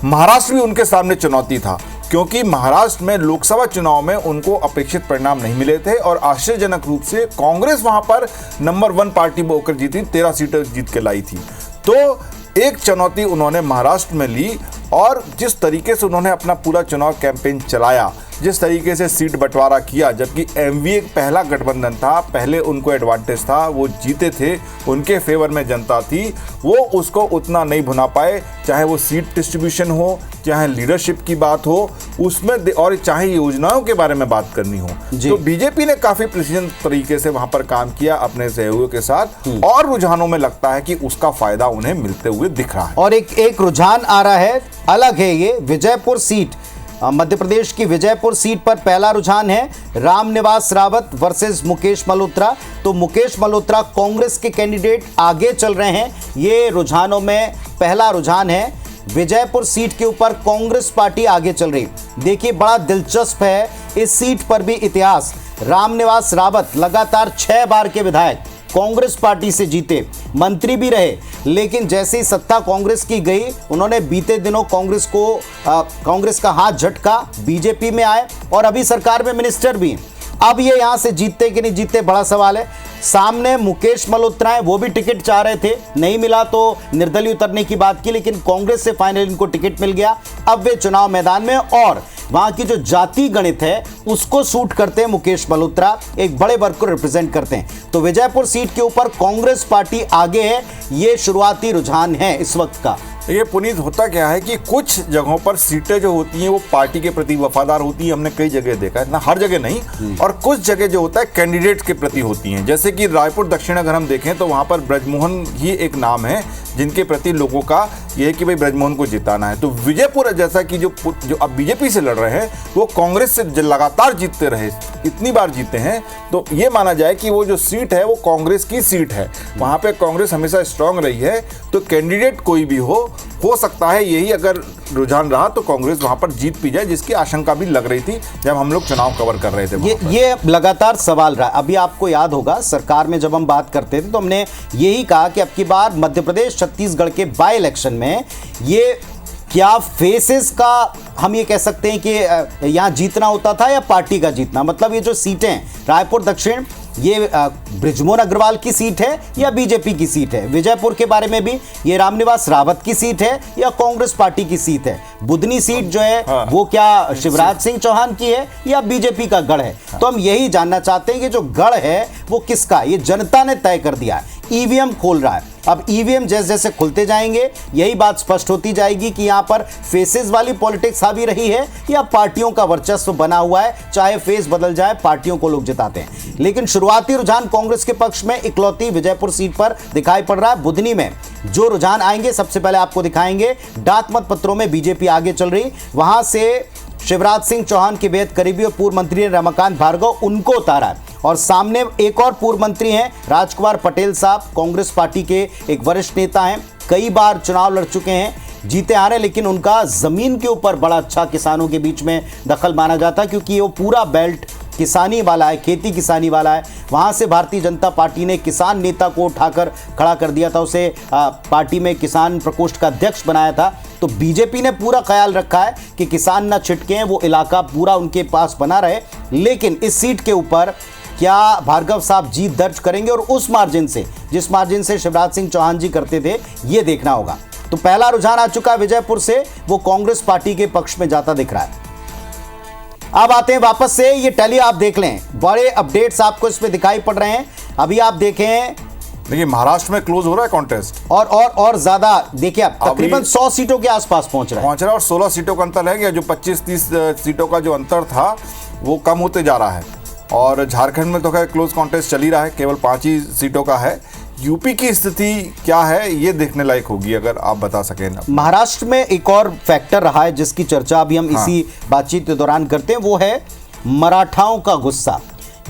महाराष्ट्र भी उनके सामने चुनौती था क्योंकि महाराष्ट्र में लोकसभा चुनाव में उनको अपेक्षित परिणाम नहीं मिले थे और आश्चर्यजनक रूप से कांग्रेस वहां पर नंबर 1 पार्टी होकर जीती, 13 सीटें जीत के लाई थी। तो एक चुनौती उन्होंने महाराष्ट्र में ली और जिस तरीके से उन्होंने अपना पूरा चुनाव कैंपेन चलाया, जिस तरीके से सीट बंटवारा किया, जबकि एमवीए पहला गठबंधन था, पहले उनको एडवांटेज था, वो जीते थे, उनके फेवर में जनता थी, वो उसको उतना नहीं भुना पाए, चाहे वो सीट डिस्ट्रीब्यूशन हो, चाहे लीडरशिप की बात हो उसमें, और चाहे योजनाओं के बारे में बात करनी हो। तो बीजेपी ने काफी प्रिसीजन तरीके से वहां पर काम किया अपने सहयोगियों के साथ और रुझानों में लगता है कि उसका फायदा उन्हें मिलते हुए दिख रहा है। और एक रुझान आ रहा है, अलग है ये, विजयपुर सीट, मध्य प्रदेश की विजयपुर सीट पर पहला रुझान है रामनिवास रावत वर्सेस मुकेश मल्होत्रा। तो मुकेश मल्होत्रा कांग्रेस के कैंडिडेट आगे चल रहे हैं, ये रुझानों में पहला रुझान है। विजयपुर सीट के ऊपर कांग्रेस पार्टी आगे चल रही। देखिए बड़ा दिलचस्प है इस सीट पर भी इतिहास। रामनिवास रावत लगातार 6 बार के विधायक कांग्रेस पार्टी से जीते, मंत्री भी रहे, लेकिन जैसे ही सत्ता कांग्रेस की गई उन्होंने बीते दिनों कांग्रेस का हाथ झटका, बीजेपी में आए और अभी सरकार में मिनिस्टर भी हैं। अब ये यहां से जीतते कि नहीं जीतते बड़ा सवाल है। सामने मुकेश मल्होत्रा है, वो भी टिकट चाह रहे थे, नहीं मिला तो निर्दलीय उतरने की बात की, लेकिन कांग्रेस से फाइनली इनको टिकट मिल गया। अब वे चुनाव मैदान में और वहां की जो जाति गणित है उसको सूट करते हैं मुकेश मल्होत्रा, एक बड़े वर्ग को रिप्रेजेंट करते हैं। तो विजयपुर सीट के ऊपर कांग्रेस पार्टी आगे है, ये शुरुआती रुझान है इस वक्त का। ये पुनीत होता क्या है कि कुछ जगहों पर सीटें जो होती हैं वो पार्टी के प्रति वफादार होती है, हमने कई जगह देखा है, ना हर जगह नहीं, और कुछ जगह जो होता है कैंडिडेट के प्रति होती हैं। जैसे कि रायपुर दक्षिण अगर हम देखें तो वहाँ पर ब्रजमोहन ही एक नाम है जिनके प्रति लोगों का ये है कि भाई ब्रजमोहन को जिताना है। तो विजयपुर जैसा कि जो अब बीजेपी से लड़ रहे हैं वो कांग्रेस से लगातार जीतते रहे, इतनी बार जीते हैं, तो ये माना जाए कि वो जो सीट है वो कांग्रेस की सीट है, वहाँ पे कांग्रेस हमेशा स्ट्रांग रही है। तो कैंडिडेट कोई भी हो सकता है यही अगर रुझान रहा तो कांग्रेस वहां पर जीत भी जाए, जिसकी आशंका भी लग रही थी जब हम लोग चुनाव कवर कर रहे थे। ये लगातार सवाल रहा। अभी आपको याद होगा सरकार में जब हम बात करते थे तो हमने यही कहा कि अब की बार मध्य प्रदेश छत्तीसगढ़ के बाय इलेक्शन में ये क्या फेसेस का हम ये कह सकते हैं कि यहाँ जीतना होता था या पार्टी का जीतना, मतलब ये जो सीटें रायपुर दक्षिण ये बृजमोहन अग्रवाल की सीट है या बीजेपी की सीट है, विजयपुर के बारे में भी ये रामनिवास रावत की सीट है या कांग्रेस पार्टी की सीट है, बुधनी सीट जो है वो क्या शिवराज सिंह चौहान की है या बीजेपी का गढ़ है। तो हम यही जानना चाहते हैं कि जो गढ़ है वो किसका, ये जनता ने तय कर दिया है, ईवीएम खोल रहा है। अब ईवीएम जैसे जैसे खुलते जाएंगे यही बात स्पष्ट होती जाएगी कि यहाँ पर फेसेस वाली पॉलिटिक्स हावी रही है या पार्टियों का वर्चस्व बना हुआ है, चाहे फेस बदल जाए पार्टियों को लोग जिताते हैं। लेकिन शुरुआती रुझान कांग्रेस के पक्ष में इकलौती विजयपुर सीट पर दिखाई पड़ रहा है। बुधनी में जो रुझान आएंगे सबसे पहले आपको दिखाएंगे, डाक मत पत्रों में बीजेपी आगे चल रही, वहां से शिवराज सिंह चौहान के बेहद करीबी और पूर्व मंत्री रमाकांत भार्गव उनको उतारा है और सामने एक और पूर्व मंत्री हैं राजकुमार पटेल साहब, कांग्रेस पार्टी के एक वरिष्ठ नेता हैं, कई बार चुनाव लड़ चुके हैं, जीते आ रहे हैं, लेकिन उनका जमीन के ऊपर बड़ा अच्छा किसानों के बीच में दखल माना जाता है, क्योंकि वो पूरा बेल्ट किसानी वाला है, खेती किसानी वाला है। वहां से भारतीय जनता पार्टी ने किसान नेता को उठाकर खड़ा कर दिया था, उसे पार्टी में किसान प्रकोष्ठ का अध्यक्ष बनाया था। तो बीजेपी ने पूरा ख्याल रखा है कि किसान ना छिटके, वो इलाका पूरा उनके पास बना रहे। लेकिन इस सीट के ऊपर क्या भार्गव साहब जीत दर्ज करेंगे, और उस मार्जिन से, जिस मार्जिन से शिवराज सिंह चौहान जी करते थे, ये देखना होगा। तो पहला रुझान आ चुका है विजयपुर से, वो कांग्रेस पार्टी के पक्ष में जाता दिख रहा है। अब आते हैं वापस से, ये टैली आप देख लें, बड़े अपडेट्स आपको इसमें दिखाई पड़ रहे हैं। अभी आप देखें, देखिए महाराष्ट्र में क्लोज हो रहा है कॉन्टेस्ट, और ज्यादा देखिए, आप तकरीबन 100 सीटों के आसपास पहुंच रहा है, और 16 सीटों का अंतर है गया। जो 25-30 सीटों का जो अंतर था वो कम होते जा रहा है। और झारखंड में तो खैर क्लोज कॉन्टेस्ट चल ही रहा है, केवल 5 ही सीटों का है। यूपी की स्थिति क्या है ये देखने लायक होगी, अगर आप बता सकें ना। महाराष्ट्र में एक और फैक्टर रहा है जिसकी चर्चा अभी हम इसी बातचीत के दौरान करते हैं, वो है मराठाओं का गुस्सा।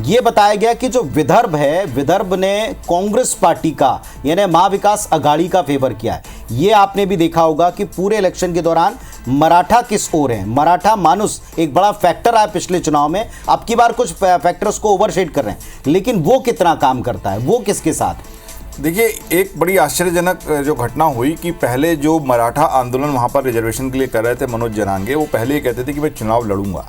ये बताया गया कि जो विदर्भ है, विदर्भ ने कांग्रेस पार्टी का यानी महाविकास अघाड़ी का फेवर किया है। ये आपने भी देखा होगा कि पूरे इलेक्शन के दौरान मराठा किस ओर है, मराठा मानुस एक बड़ा फैक्टर आया पिछले चुनाव में। अब की बार कुछ फैक्टर्स को ओवरशेड कर रहे हैं, लेकिन वो कितना काम करता है, वो किसके साथ। देखिए एक बड़ी आश्चर्यजनक जो घटना हुई कि पहले जो मराठा आंदोलन वहां पर रिजर्वेशन के लिए कर रहे थे मनोज जनांगे, वो पहले ये कहते थे कि मैं चुनाव लड़ूंगा।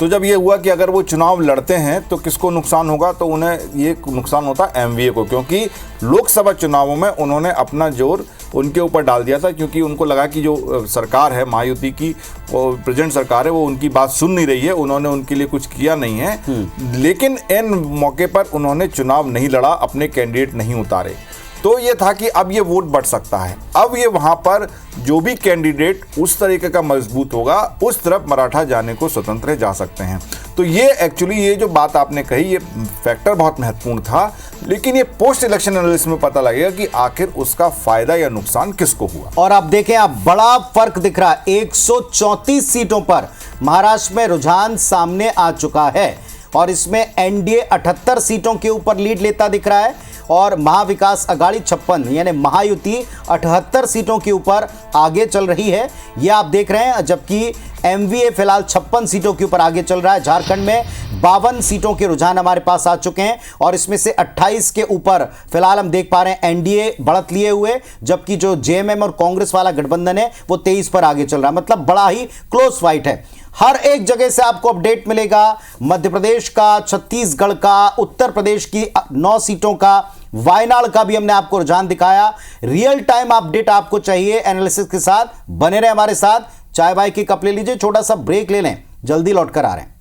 तो जब ये हुआ कि अगर वो चुनाव लड़ते हैं तो किसको नुकसान होगा, तो उन्हें ये नुकसान होता एमवीए को, क्योंकि लोकसभा चुनावों में उन्होंने अपना जोर उनके ऊपर डाल दिया था, क्योंकि उनको लगा कि जो सरकार है महायुति की, वो प्रेजेंट सरकार है, वो उनकी बात सुन नहीं रही है, उन्होंने उनके लिए कुछ किया नहीं है। लेकिन इन मौके पर उन्होंने चुनाव नहीं लड़ा, अपने कैंडिडेट नहीं उतारे। तो ये था कि अब ये वोट बढ़ सकता है। अब ये वहां पर जो भी कैंडिडेट उस तरीके का मजबूत होगा, उस तरफ मराठा जाने को स्वतंत्र जा सकते हैं। तो ये एक्चुअली ये जो बात आपने कही, ये फैक्टर बहुत महत्वपूर्ण था, लेकिन ये पोस्ट इलेक्शन एनालिसिस में पता लगेगा कि आखिर उसका फायदा या नुकसान किसको हुआ। और अब देखें, आप बड़ा फर्क दिख रहा है, 134 सीटों पर महाराष्ट्र में रुझान सामने आ चुका है, और इसमें एनडीए 78 सीटों के ऊपर लीड लेता दिख रहा है, और महाविकास अघाड़ी 56 यानी महायुति 78 सीटों के ऊपर आगे चल रही है, ये आप देख रहे हैं। जबकि एमवीए फिलहाल 56 सीटों के ऊपर आगे चल रहा है। झारखंड में 52 सीटों के रुझान हमारे पास आ चुके हैं, और इसमें से 28 के ऊपर फिलहाल हम देख पा रहे हैं एनडीए बढ़त लिए हुए, जबकि जो जेएमएम और कांग्रेस वाला गठबंधन है वो 23 पर आगे चल रहा है। मतलब बड़ा ही क्लोज फाइट है। हर एक जगह से आपको अपडेट मिलेगा, मध्य प्रदेश का, छत्तीसगढ़ का, उत्तर प्रदेश की 9 सीटों का, वायनाड का भी हमने आपको रुझान दिखाया। रियल टाइम अपडेट आपको चाहिए एनालिसिस के साथ, बने रहे हमारे साथ। चाय बाय की कप ले लीजिए, छोटा सा ब्रेक ले लें, जल्दी लौट कर आ रहे हैं।